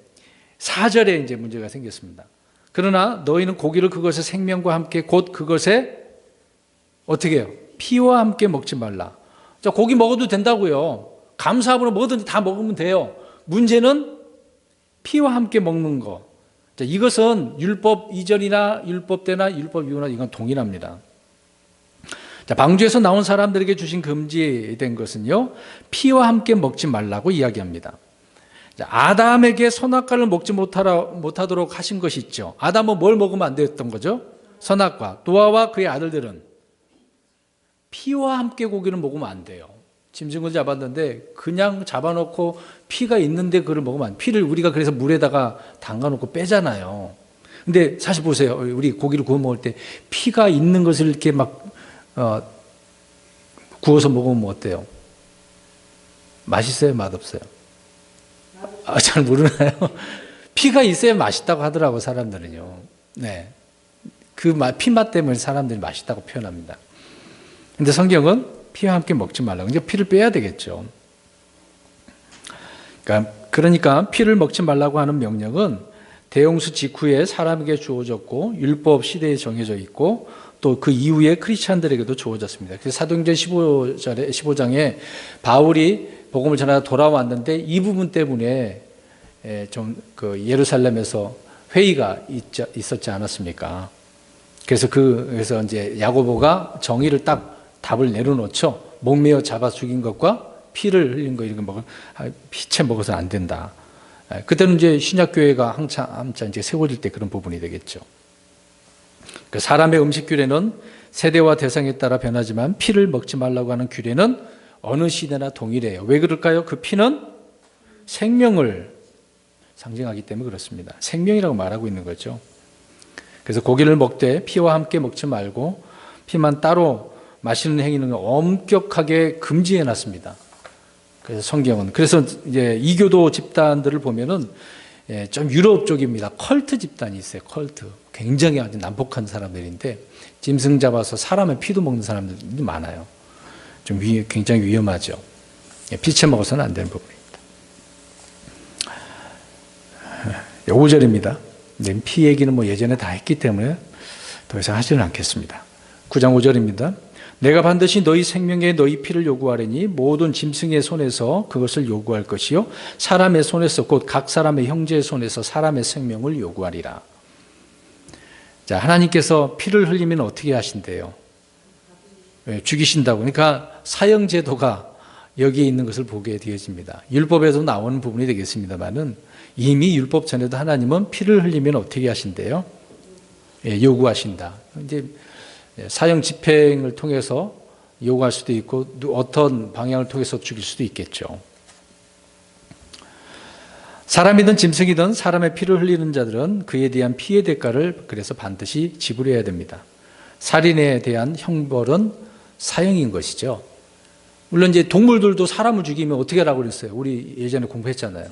Speaker 1: 4절에 이제 문제가 생겼습니다. 그러나 너희는 고기를 그것의 생명과 함께 곧 그것의 어떻게 해요? 피와 함께 먹지 말라. 자, 고기 먹어도 된다고요. 감사함으로 뭐든지 다 먹으면 돼요. 문제는 피와 함께 먹는 거. 자, 이것은 율법 이전이나 율법 때나 율법 이후나 이건 동일합니다. 자, 방주에서 나온 사람들에게 주신 금지된 것은요, 피와 함께 먹지 말라고 이야기합니다. 아담에게 선악과를 먹지 못하도록 하신 것이 있죠. 아담은 뭘 먹으면 안 되었던 거죠? 선악과. 노아와 그의 아들들은 피와 함께 고기를 먹으면 안 돼요. 짐승을 잡았는데 그냥 잡아놓고 피가 있는데 그걸 먹으면 안 돼요. 피를 우리가 그래서 물에다가 담가놓고 빼잖아요. 근데 사실 보세요. 우리 고기를 구워 먹을 때 피가 있는 것을 이렇게 막 구워서 먹으면 어때요? 맛있어요? 맛없어요? 잘 모르나요? 피가 있어야 맛있다고 하더라고 사람들은요. 네, 그 피맛 때문에 사람들이 맛있다고 표현합니다. 근데 성경은 피와 함께 먹지 말라고. 이제 피를 빼야 되겠죠. 그러니까 피를 먹지 말라고 하는 명령은 대홍수 직후에 사람에게 주어졌고 율법 시대에 정해져 있고 또 그 이후에 크리스찬들에게도 주어졌습니다. 그래서 사도행전 15장에 바울이 복음을 전하다 돌아왔는데 이 부분 때문에 좀 그 예루살렘에서 회의가 있었지 않았습니까? 그래서 이제 야고보가 정의를 딱 답을 내려놓죠. 목매어 잡아 죽인 것과 피를 흘린 거 이런 거 피채 먹어서는 안 된다. 그때는 이제 신약교회가 한참 이제 세워질 때 그런 부분이 되겠죠. 사람의 음식 규례는 세대와 대상에 따라 변하지만 피를 먹지 말라고 하는 규례는 어느 시대나 동일해요. 왜 그럴까요? 그 피는 생명을 상징하기 때문에 그렇습니다. 생명이라고 말하고 있는 거죠. 그래서 고기를 먹되 피와 함께 먹지 말고 피만 따로 마시는 행위는 엄격하게 금지해 놨습니다. 그래서 성경은 그래서 이제 이교도 집단들을 보면은 좀 유럽 쪽입니다. 컬트 집단이 있어요. 컬트. 굉장히 아주 난폭한 사람들인데 짐승 잡아서 사람의 피도 먹는 사람들이 많아요. 좀 굉장히 위험하죠. 피채 먹어서는 안 되는 부분입니다. 5절입니다. 피 얘기는 뭐 예전에 다 했기 때문에 더 이상 하지는 않겠습니다. 9장 5절입니다. 내가 반드시 너희 생명에 너희 피를 요구하리니 모든 짐승의 손에서 그것을 요구할 것이요 사람의 손에서 곧 각 사람의 형제의 손에서 사람의 생명을 요구하리라. 자, 하나님께서 피를 흘리면 어떻게 하신대요? 죽이신다고. 그러니까 사형제도가 여기에 있는 것을 보게 되어집니다. 율법에도 나오는 부분이 되겠습니다만은 이미 율법 전에도 하나님은 피를 흘리면 어떻게 하신대요? 요구하신다. 이제 사형 집행을 통해서 요구할 수도 있고 어떤 방향을 통해서 죽일 수도 있겠죠. 사람이든 짐승이든 사람의 피를 흘리는 자들은 그에 대한 피의 대가를 그래서 반드시 지불해야 됩니다. 살인에 대한 형벌은 사형인 것이죠. 물론 이제 동물들도 사람을 죽이면 어떻게 하라고 그랬어요? 우리 예전에 공부했잖아요.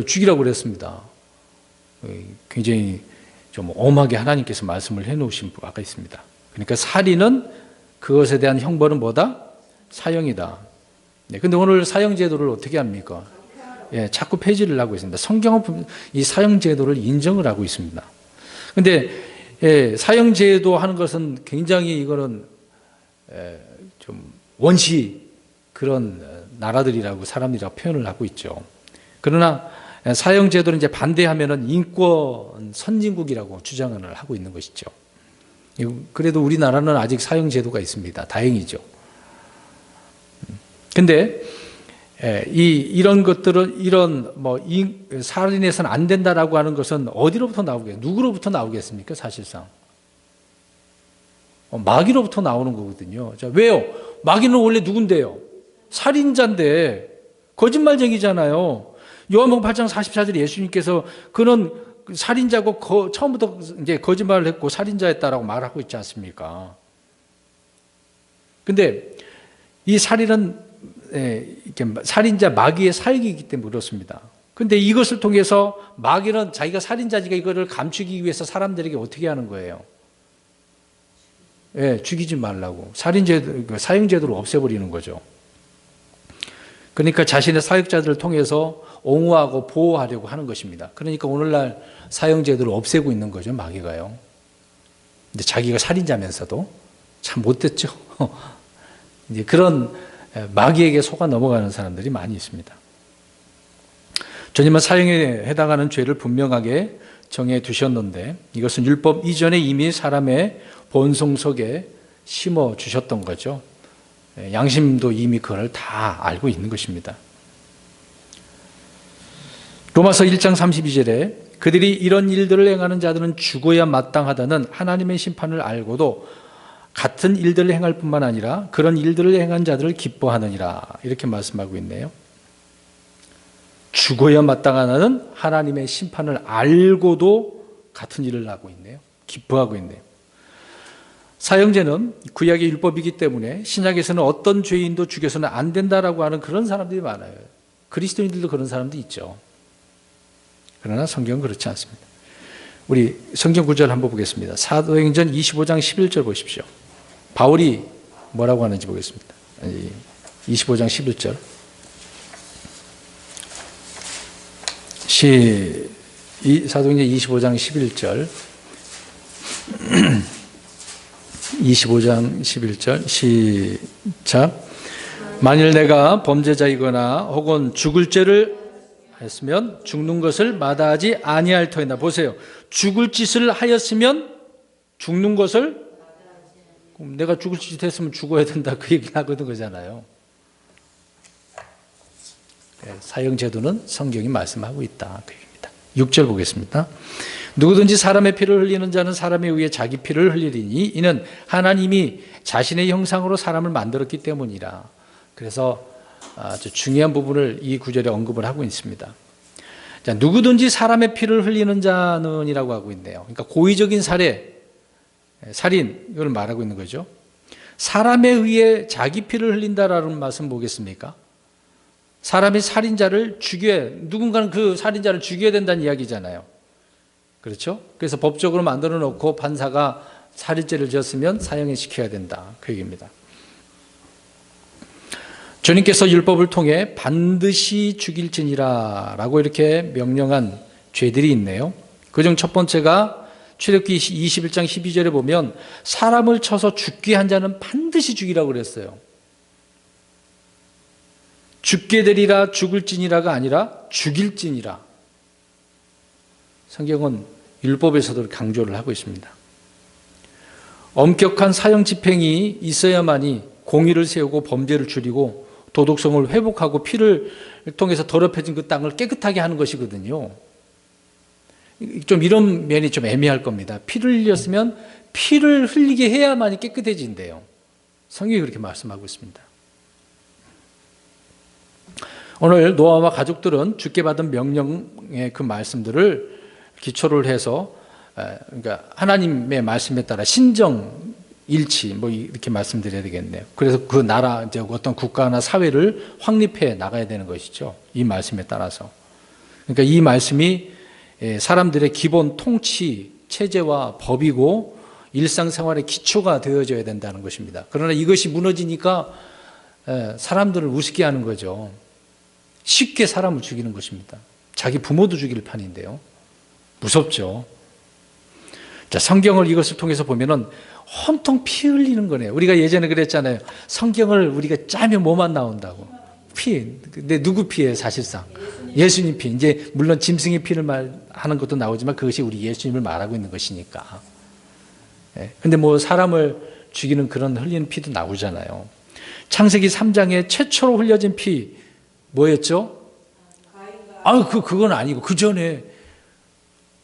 Speaker 1: 죽이라고 그랬습니다. 굉장히 좀 엄하게 하나님께서 말씀을 해놓으신 바가 있습니다. 그러니까 살인은 그것에 대한 형벌은 뭐다? 사형이다. 근데 오늘 사형제도를 어떻게 합니까? 자꾸 폐지를 하고 있습니다. 성경은 이 사형제도를 인정을 하고 있습니다. 근데 사형제도 하는 것은 굉장히 이거는 좀 원시 그런 나라들이라고 사람들이라고 표현을 하고 있죠. 그러나 사형제도를 이제 반대하면은 인권 선진국이라고 주장을 하고 있는 것이죠. 그래도 우리나라는 아직 사형제도가 있습니다. 다행이죠. 근데 이런 것들은 이런 살인해서는 안 된다라고 하는 것은 어디로부터 나오겠어요? 누구로부터 나오겠습니까? 사실상 마귀로부터 나오는 거거든요. 자, 왜요? 마귀는 원래 누군데요? 살인자인데 거짓말쟁이잖아요. 요한복음 8장 44절에 예수님께서 그는 살인자고 처음부터 이제 거짓말을 했고 살인자였다라고 말하고 있지 않습니까? 근데 이 살인은 살인자 마귀의 사역이기 때문에 그렇습니다. 근데 이것을 통해서 마귀는 자기가 살인자지가 이거를 감추기 위해서 사람들에게 어떻게 하는 거예요? 죽이지 말라고 사형제도를 없애버리는 거죠. 그러니까 자신의 사역자들을 통해서 옹호하고 보호하려고 하는 것입니다. 그러니까 오늘날 사형제도를 없애고 있는 거죠, 마귀가요. 근데 자기가 살인자면서도 참 못됐죠. 이제 그런 마귀에게 속아 넘어가는 사람들이 많이 있습니다. 주님은 사형에 해당하는 죄를 분명하게 정해 두셨는데 이것은 율법 이전에 이미 사람의 본성 속에 심어 주셨던 거죠. 양심도 이미 그걸 다 알고 있는 것입니다. 로마서 1장 32절에 그들이 이런 일들을 행하는 자들은 죽어야 마땅하다는 하나님의 심판을 알고도 같은 일들을 행할 뿐만 아니라 그런 일들을 행한 자들을 기뻐하느니라, 이렇게 말씀하고 있네요. 죽어야 마땅하다는 하나님의 심판을 알고도 같은 일을 하고 있네요. 기뻐하고 있네요. 사형제는 구약의 율법이기 때문에 신약에서는 어떤 죄인도 죽여서는 안 된다라고 하는 그런 사람들이 많아요. 그리스도인들도 그런 사람도 있죠. 그러나 성경은 그렇지 않습니다. 우리 성경 구절 한번 보겠습니다. 사도행전 25장 11절 보십시오. 바울이 뭐라고 하는지 보겠습니다. 25장 11절. 사도행전 25장 11절. 25장 11절 시작. 만일 내가 범죄자이거나 혹은 죽을 죄를 했으면 죽는 것을 마다하지 아니할 터이다. 보세요. 죽을 짓을 하였으면 죽는 것을, 내가 죽을 짓 했으면 죽어야 된다, 그 얘기 하거든 거잖아요. 사형제도는 성경이 말씀하고 있다, 그 얘기입니다. 6절 보겠습니다. 누구든지 사람의 피를 흘리는 자는 사람에 의해 자기 피를 흘리리니 이는 하나님이 자신의 형상으로 사람을 만들었기 때문이라. 그래서 아주 중요한 부분을 이 구절에 언급을 하고 있습니다. 자, 누구든지 사람의 피를 흘리는 자는 이라고 하고 있네요. 그러니까 고의적인 살인, 이걸 말하고 있는 거죠. 사람에 의해 자기 피를 흘린다라는 말씀 뭐겠습니까? 사람이 살인자를 누군가는 그 살인자를 죽여야 된다는 이야기잖아요. 그렇죠? 그래서 법적으로 만들어 놓고 판사가 살인죄를 지었으면 사형에 시켜야 된다, 그 얘기입니다. 주님께서 율법을 통해 반드시 죽일지니라 라고 이렇게 명령한 죄들이 있네요. 그중 첫 번째가 출애굽기 21장 12절에 보면 사람을 쳐서 죽게 한 자는 반드시 죽이라고 그랬어요. 죽게 되리라, 죽을지니라가 아니라 죽일지니라. 성경은 율법에서도 강조를 하고 있습니다. 엄격한 사형 집행이 있어야만이 공의를 세우고 범죄를 줄이고 도덕성을 회복하고 피를 통해서 더럽혀진 그 땅을 깨끗하게 하는 것이거든요. 좀 이런 면이 좀 애매할 겁니다. 피를 흘렸으면 피를 흘리게 해야만이 깨끗해진대요. 성경이 그렇게 말씀하고 있습니다. 오늘 노아와 가족들은 주께 받은 명령의 그 말씀들을 기초를 해서, 그러니까 하나님의 말씀에 따라 신정 일치, 뭐 이렇게 말씀드려야 되겠네요. 그래서 그 나라, 이제 어떤 국가나 사회를 확립해 나가야 되는 것이죠. 이 말씀에 따라서. 그러니까 이 말씀이 사람들의 기본 통치 체제와 법이고 일상생활의 기초가 되어져야 된다는 것입니다. 그러나 이것이 무너지니까 사람들을 우습게 하는 거죠. 쉽게 사람을 죽이는 것입니다. 자기 부모도 죽일 판인데요. 무섭죠. 자, 성경을 이것을 통해서 보면은 온통 피 흘리는 거네요. 우리가 예전에 그랬잖아요. 성경을 우리가 짜면 뭐만 나온다고. 피. 근데 누구 피예요, 사실상? 예수님 피. 이제 물론 짐승의 피를 말하는 것도 나오지만 그것이 우리 예수님을 말하고 있는 것이니까. 근데 뭐 사람을 죽이는 그런 흘리는 피도 나오잖아요. 창세기 3장에 최초로 흘려진 피 뭐였죠? 그건 아니고 그 전에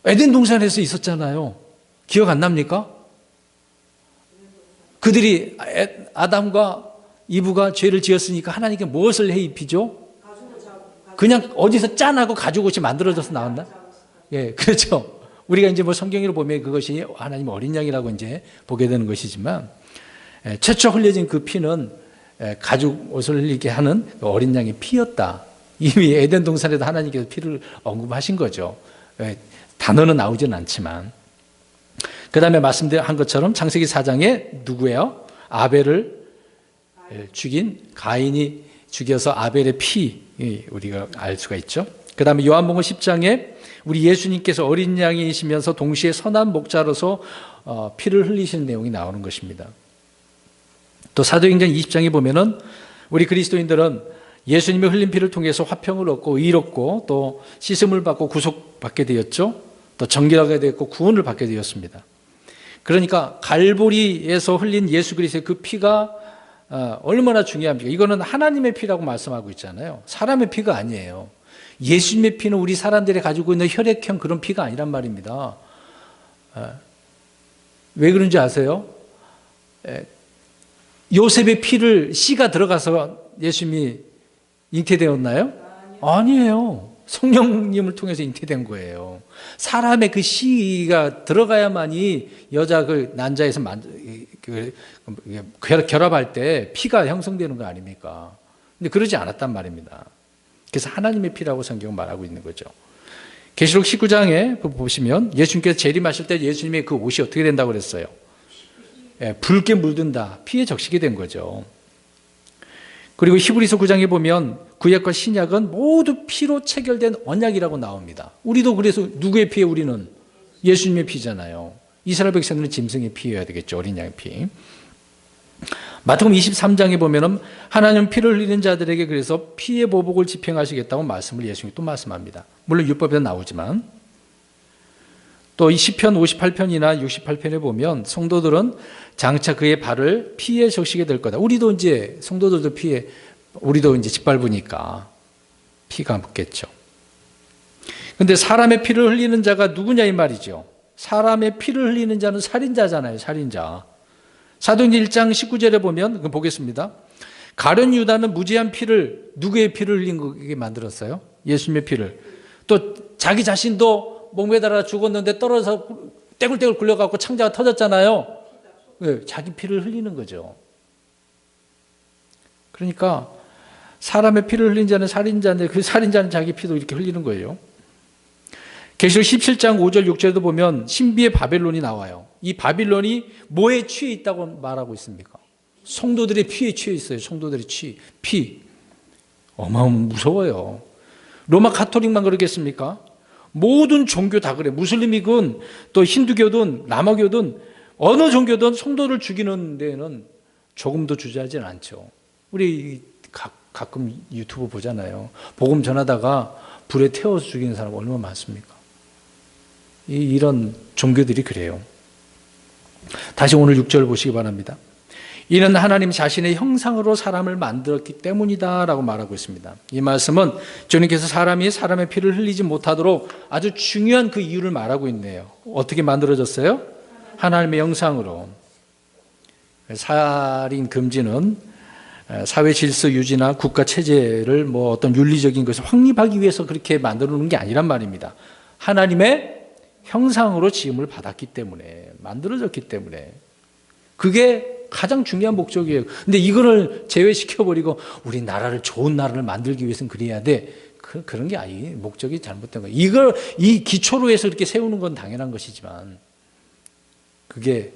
Speaker 1: 에덴 동산에서 있었잖아요. 기억 안 납니까? 그들이 아담과 이브가 죄를 지었으니까 하나님께 무엇을 해입히죠? 그냥 어디서 짠하고 가죽옷이 만들어져서 나왔나? 예, 그렇죠. 우리가 이제 뭐 성경으로 보면 그것이 하나님 어린 양이라고 이제 보게 되는 것이지만, 최초 흘려진 그 피는 가죽옷을 흘리게 하는 어린 양의 피였다. 이미 에덴 동산에도 하나님께서 피를 언급하신 거죠. 단어는 나오지는 않지만. 그 다음에 말씀한 것처럼 창세기 4장에 누구예요? 아벨을 죽인 가인이 죽여서 아벨의 피, 우리가 알 수가 있죠. 그 다음에 요한복음 10장에 우리 예수님께서 어린 양이시면서 동시에 선한 목자로서 피를 흘리시는 내용이 나오는 것입니다. 또 사도행전 20장에 보면은 우리 그리스도인들은 예수님의 흘린 피를 통해서 화평을 얻고 의롭고 또 씻음을 받고 구속받게 되었죠. 또 정결하게 되었고 구원을 받게 되었습니다. 그러니까 갈보리에서 흘린 예수 그리스도의 그 피가 얼마나 중요합니까? 이거는 하나님의 피라고 말씀하고 있잖아요. 사람의 피가 아니에요. 예수님의 피는 우리 사람들이 가지고 있는 혈액형 그런 피가 아니란 말입니다. 왜 그런지 아세요? 요셉의 피를 씨가 들어가서 예수님이 잉태되었나요? 아니에요. 성령님을 통해서 잉태된 거예요. 사람의 그 씨가 들어가야만이 여자 그 난자에서 결합할 때 피가 형성되는 거 아닙니까? 근데 그러지 않았단 말입니다. 그래서 하나님의 피라고 성경은 말하고 있는 거죠. 계시록 19장에 보시면 예수님께서 재림하실 때 예수님의 그 옷이 어떻게 된다고 그랬어요? 붉게 물든다. 피에 적시게 된 거죠. 그리고 히브리서 9장에 보면 구약과 신약은 모두 피로 체결된 언약이라고 나옵니다. 우리도 그래서 누구의 피에 우리는? 예수님의 피잖아요. 이스라엘 백성들은 짐승의 피여야 되겠죠. 어린 양의 피. 마태복음 23장에 보면 하나님 피를 흘리는 자들에게 그래서 피의 보복을 집행하시겠다고 말씀을 예수님이 또 말씀합니다. 물론 율법에도 나오지만 또 이 시편 58편이나 68편에 보면 성도들은 장차 그의 발을 피에 적시게 될 거다. 우리도 이제 성도들도 피에 우리도 이제 짓밟으니까 피가 묻겠죠. 그런데 사람의 피를 흘리는 자가 누구냐 이 말이죠. 사람의 피를 흘리는 자는 살인자잖아요. 살인자. 사도행전 1장 19절에 보면 보겠습니다. 가룟 유다는 무지한 피를 누구의 피를 흘린 거게 만들었어요? 예수님의 피를. 또 자기 자신도 목매달아 죽었는데 떨어져서 떼굴떼굴 굴려갖고 창자가 터졌잖아요. 왜? 자기 피를 흘리는 거죠. 그러니까 사람의 피를 흘린 자는 살인자인데 그 살인자는 자기 피도 이렇게 흘리는 거예요. 계시록 17장 5절 6절에도 보면 신비의 바벨론이 나와요. 이 바빌론이 뭐에 취해 있다고 말하고 있습니까? 성도들의 피에 취해 있어요. 성도들의 피. 무서워요. 로마 가톨릭만 그러겠습니까? 모든 종교 다 그래. 무슬림이든 또 힌두교든 남아교든 어느 종교든 성도를 죽이는 데는 조금도 주저하지는 않죠. 우리 가끔 유튜브 보잖아요. 복음 전하다가 불에 태워서 죽이는 사람 얼마나 많습니까? 이런 종교들이 그래요. 다시 오늘 6절 보시기 바랍니다. 이는 하나님 자신의 형상으로 사람을 만들었기 때문이다 라고 말하고 있습니다. 이 말씀은 주님께서 사람이 사람의 피를 흘리지 못하도록 아주 중요한 그 이유를 말하고 있네요. 어떻게 만들어졌어요? 하나님의 형상으로. 살인 금지는 사회 질서 유지나 국가 체제를 어떤 윤리적인 것을 확립하기 위해서 그렇게 만들어 놓은 게 아니란 말입니다. 하나님의 형상으로 지음을 받았기 때문에, 만들어졌기 때문에. 그게 가장 중요한 목적이에요. 근데 이거를 제외시켜버리고 우리 나라를 좋은 나라를 만들기 위해서는 그래야 돼. 그런 게 아니에요. 목적이 잘못된 거예요. 이 기초로 해서 이렇게 세우는 건 당연한 것이지만 그게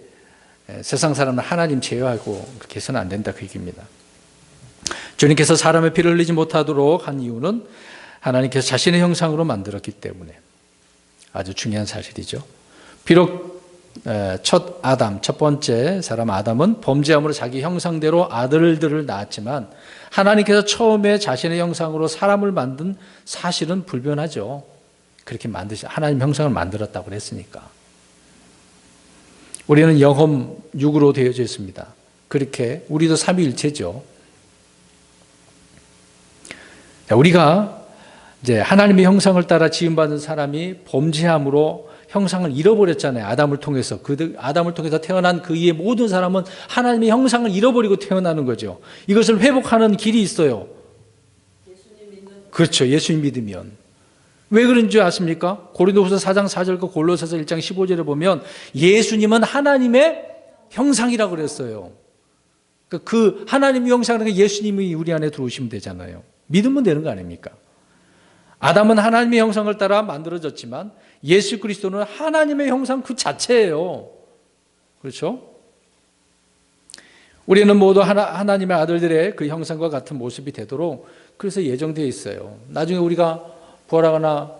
Speaker 1: 세상 사람은 하나님 제외하고 그렇게 해서는 안 된다 그 얘기입니다. 주님께서 사람의 피를 흘리지 못하도록 한 이유는 하나님께서 자신의 형상으로 만들었기 때문에 아주 중요한 사실이죠. 비록 첫 번째 사람 아담은 범죄함으로 자기 형상대로 아들들을 낳았지만 하나님께서 처음에 자신의 형상으로 사람을 만든 사실은 불변하죠. 그렇게 하나님 형상을 만들었다고 그랬으니까. 우리는 영혼 육으로 되어져 있습니다. 그렇게 우리도 삼위일체죠. 우리가 이제 하나님의 형상을 따라 지음받은 사람이 범죄함으로 형상을 잃어버렸잖아요. 아담을 통해서. 아담을 통해서 태어난 그 이의 모든 사람은 하나님의 형상을 잃어버리고 태어나는 거죠. 이것을 회복하는 길이 있어요. 그렇죠. 예수님 믿으면. 왜 그런 줄 아십니까? 고린도후서 4장 4절과 골로새서 1장 15절에 보면 예수님은 하나님의 형상이라고 그랬어요. 그 하나님의 형상은 예수님이 우리 안에 들어오시면 되잖아요. 믿으면 되는 거 아닙니까? 아담은 하나님의 형상을 따라 만들어졌지만 예수 그리스도는 하나님의 형상 그 자체예요. 그렇죠? 우리는 모두 하나님의 아들들의 그 형상과 같은 모습이 되도록 그래서 예정되어 있어요. 나중에 우리가 부활하거나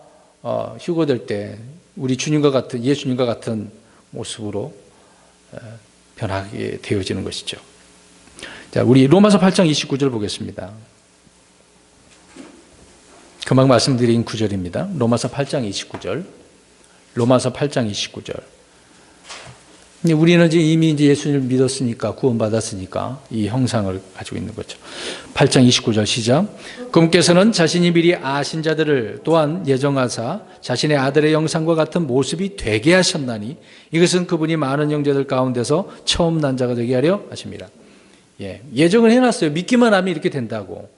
Speaker 1: 휴거될 때 우리 주님과 같은 예수님과 같은 모습으로 변하게 되어지는 것이죠. 자, 우리 로마서 8장 29절 보겠습니다. 금방 말씀드린 구절입니다. 로마서 8장 29절. 로마서 8장 29절. 근데 우리는 이미 이제 예수님을 믿었으니까, 구원받았으니까 이 형상을 가지고 있는 거죠. 8장 29절 시작. 그분께서는 자신이 미리 아신 자들을 또한 예정하사 자신의 아들의 형상과 같은 모습이 되게 하셨나니 이것은 그분이 많은 형제들 가운데서 처음 난 자가 되게 하려 하십니다. 예정을 해놨어요. 믿기만 하면 이렇게 된다고.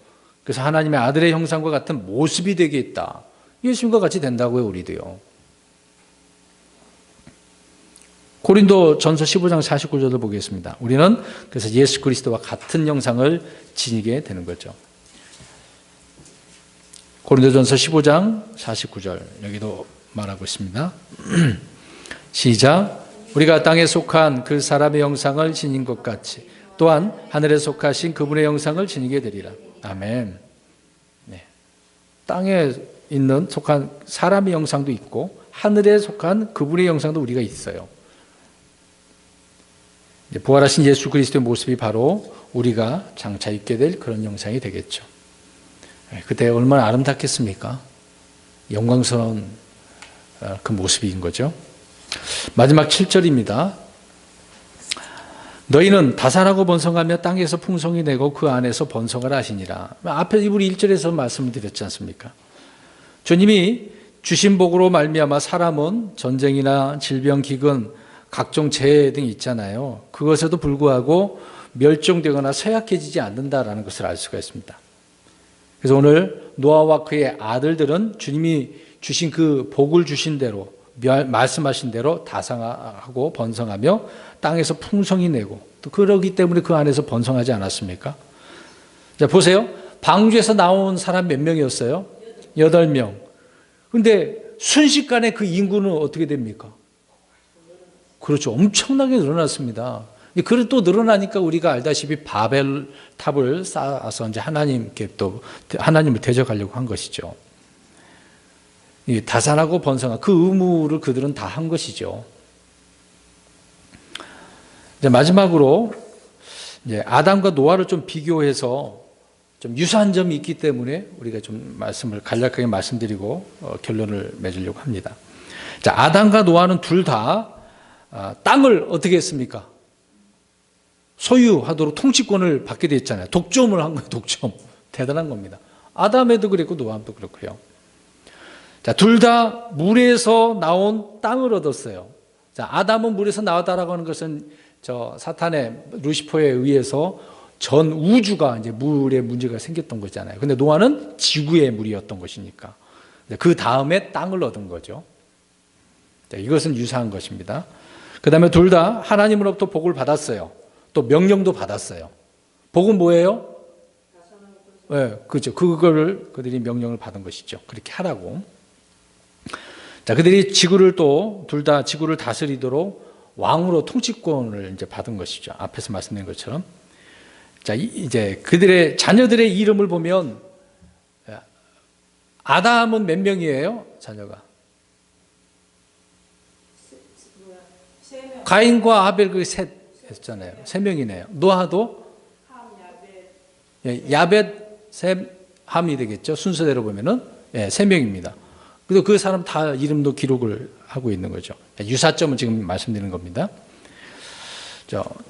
Speaker 1: 그래서 하나님의 아들의 형상과 같은 모습이 되게 했다. 예수님과 같이 된다고요, 우리도요. 고린도 전서 15장 49절을 보겠습니다. 우리는 그래서 예수 그리스도와 같은 형상을 지니게 되는 거죠. 고린도 전서 15장 49절 여기도 말하고 있습니다. 시작. 우리가 땅에 속한 그 사람의 형상을 지닌 것 같이 또한 하늘에 속하신 그분의 형상을 지니게 되리라. 아멘. 네. 땅에 있는 속한 사람의 형상도 있고 하늘에 속한 그분의 형상도 우리가 있어요. 부활하신 예수 그리스도의 모습이 바로 우리가 장차 입게 될 그런 형상이 되겠죠. 그때 얼마나 아름답겠습니까? 영광스러운 그 모습인 거죠. 마지막 7절입니다. 너희는 다산하고 번성하며 땅에서 풍성히 내고 그 안에서 번성을 하시니라. 앞에 우리 1절에서 말씀을 드렸지 않습니까? 주님이 주신 복으로 말미암아 사람은 전쟁이나 질병, 기근, 각종 재해 등이 있잖아요. 그것에도 불구하고 멸종되거나 쇠약해지지 않는다라는 것을 알 수가 있습니다. 그래서 오늘 노아와 그의 아들들은 주님이 주신 그 복을 주신 대로 말씀하신 대로 다상하고 번성하며 땅에서 풍성히 내고 또 그러기 때문에 그 안에서 번성하지 않았습니까? 자, 보세요. 방주에서 나온 사람 몇 명이었어요? 8명. 근데 순식간에 그 인구는 어떻게 됩니까? 그렇죠. 엄청나게 늘어났습니다. 그래 또 늘어나니까 우리가 알다시피 바벨 탑을 쌓아서 이제 하나님께 또 하나님을 대적하려고 한 것이죠. 다산하고 번성한 그 의무를 그들은 다 한 것이죠. 이제 마지막으로 이제 아담과 노아를 좀 비교해서 좀 유사한 점이 있기 때문에 우리가 좀 말씀을 간략하게 말씀드리고 결론을 맺으려고 합니다. 자, 아담과 노아는 둘 다 땅을 어떻게 했습니까? 소유하도록 통치권을 받게 됐잖아요. 독점을 한 거예요. 독점. 대단한 겁니다. 아담에도 그랬고 노아도 그렇고요. 자, 둘 다 물에서 나온 땅을 얻었어요. 자, 아담은 물에서 나왔다라고 하는 것은 저 사탄의 루시퍼에 의해서 전 우주가 이제 물에 문제가 생겼던 거잖아요. 근데 노아는 지구의 물이었던 것이니까. 그 다음에 땅을 얻은 거죠. 자, 이것은 유사한 것입니다. 그 다음에 둘 다 하나님으로부터 복을 받았어요. 또 명령도 받았어요. 복은 뭐예요? 네, 그렇죠. 그거를 그들이 명령을 받은 것이죠. 그렇게 하라고. 자, 그들이 지구를 또 둘 다 지구를 다스리도록 왕으로 통치권을 이제 받은 것이죠. 앞에서 말씀드린 것처럼. 자, 이제 그들의 자녀들의 이름을 보면 아담은 몇 명이에요? 자녀가? 가인과 아벨 그 셋 했잖아요. 3명이네요. 노아도 야벳, 셈, 함이 되겠죠. 순서대로 보면은 3명입니다. 그래서 그 사람 다 이름도 기록을 하고 있는 거죠. 유사점은 지금 말씀드리는 겁니다.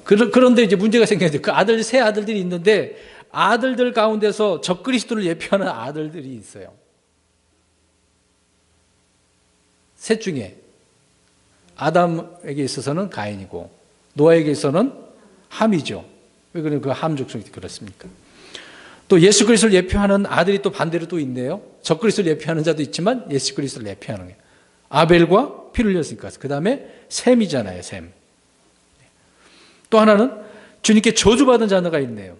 Speaker 1: 그런데 이제 문제가 생겨요. 그 아들, 세 아들들이 있는데 아들들 가운데서 적그리스도를 예표하는 아들들이 있어요. 셋 중에 아담에게 있어서는 가인이고 노아에게 있어서는 함이죠. 왜 그러면 그 함 족속이 그렇습니까? 또 예수 그리스도를 예표하는 아들이 또 반대로 또 있네요. 적그리스도를 예표하는 자도 있지만 예수 그리스도를 예표하는 거예요. 아벨과 피를 흘렸으니까. 그 다음에 셈이잖아요. 셈. 또 하나는 주님께 저주받은 자녀가 있네요.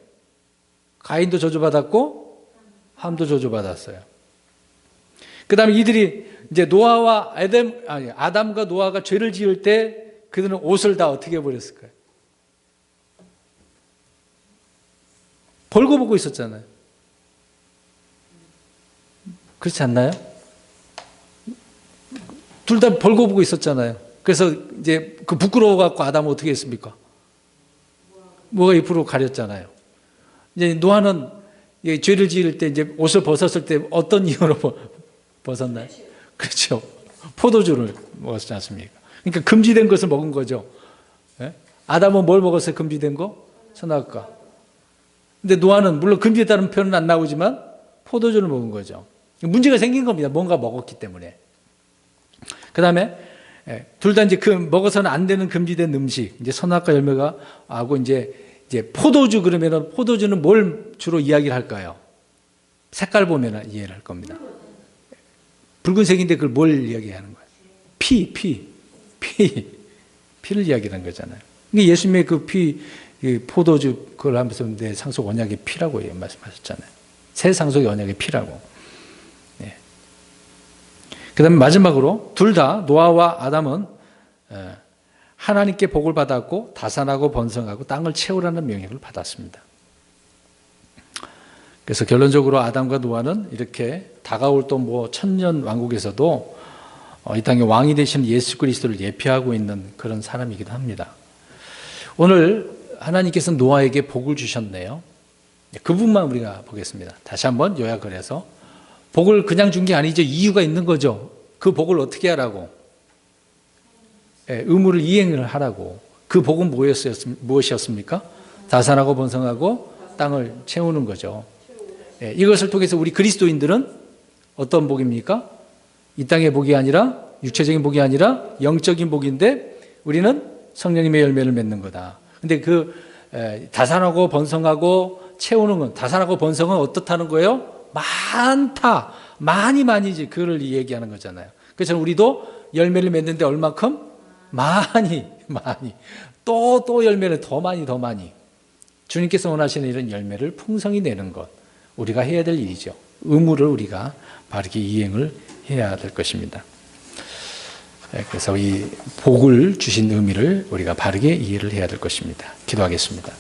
Speaker 1: 가인도 저주받았고 함도 저주받았어요. 그 다음에 이들이 이제 노아와 아담과 노아가 죄를 지을 때 그들은 옷을 다 어떻게 버렸을까요? 벌거벗고 있었잖아요. 그렇지 않나요? 둘 다 벌거벗고 있었잖아요. 그래서 이제 그 부끄러워갖고 아담은 어떻게 했습니까? 뭐가 입으로 가렸잖아요. 이제 노아는 죄를 지을 때 이제 옷을 벗었을 때 어떤 이유로 벗었나요? 그렇죠. 포도주를 먹었지 않습니까? 그러니까 금지된 것을 먹은 거죠. 아담은 뭘 먹었어요? 금지된 거? 선악과. 근데 노아는 물론 금지했다는 표현은 안 나오지만 포도주를 먹은 거죠. 문제가 생긴 겁니다. 뭔가 먹었기 때문에. 그 다음에 둘 다 이제 먹어서는 안 되는 금지된 음식, 이제 선악과 열매가 하고 이제 포도주 그러면은 포도주는 뭘 주로 이야기를 할까요? 색깔 보면은 이해를 할 겁니다. 붉은색인데 그걸 뭘 이야기하는 거예요? 피를 이야기하는 거잖아요. 근데 예수님의 그 포도주 그걸 하면서 내 상속 언약의 피라고 말씀하셨잖아요. 새 상속의 언약의 피라고. 네. 그 다음에 마지막으로 둘 다 노아와 아담은 하나님께 복을 받았고 다산하고 번성하고 땅을 채우라는 명령을 받았습니다. 그래서 결론적으로 아담과 노아는 이렇게 다가올 또 뭐 천년 왕국에서도 이 땅의 왕이 되시는 예수 그리스도를 예표하고 있는 그런 사람이기도 합니다. 오늘 하나님께서 노아에게 복을 주셨네요. 그 부분만 우리가 보겠습니다. 다시 한번 요약을 해서 복을 그냥 준 게 아니죠. 이유가 있는 거죠. 그 복을 어떻게 하라고? 의무를 이행을 하라고. 그 복은 무엇이었습니까? 다산하고 번성하고 땅을 채우는 거죠. 이것을 통해서 우리 그리스도인들은 어떤 복입니까? 이 땅의 복이 아니라 육체적인 복이 아니라 영적인 복인데 우리는 성령님의 열매를 맺는 거다. 근데 그 다산하고 번성하고 채우는 건, 다산하고 번성은 어떻다는 거예요? 많다, 많이지 그걸 얘기하는 거잖아요. 그래서 우리도 열매를 맺는데 얼마큼? 많이 또 열매를 더 많이 주님께서 원하시는 이런 열매를 풍성히 내는 것, 우리가 해야 될 일이죠. 의무를 우리가 바르게 이행을 해야 될 것입니다. 그래서 이 복을 주신 의미를 우리가 바르게 이해를 해야 될 것입니다. 기도하겠습니다.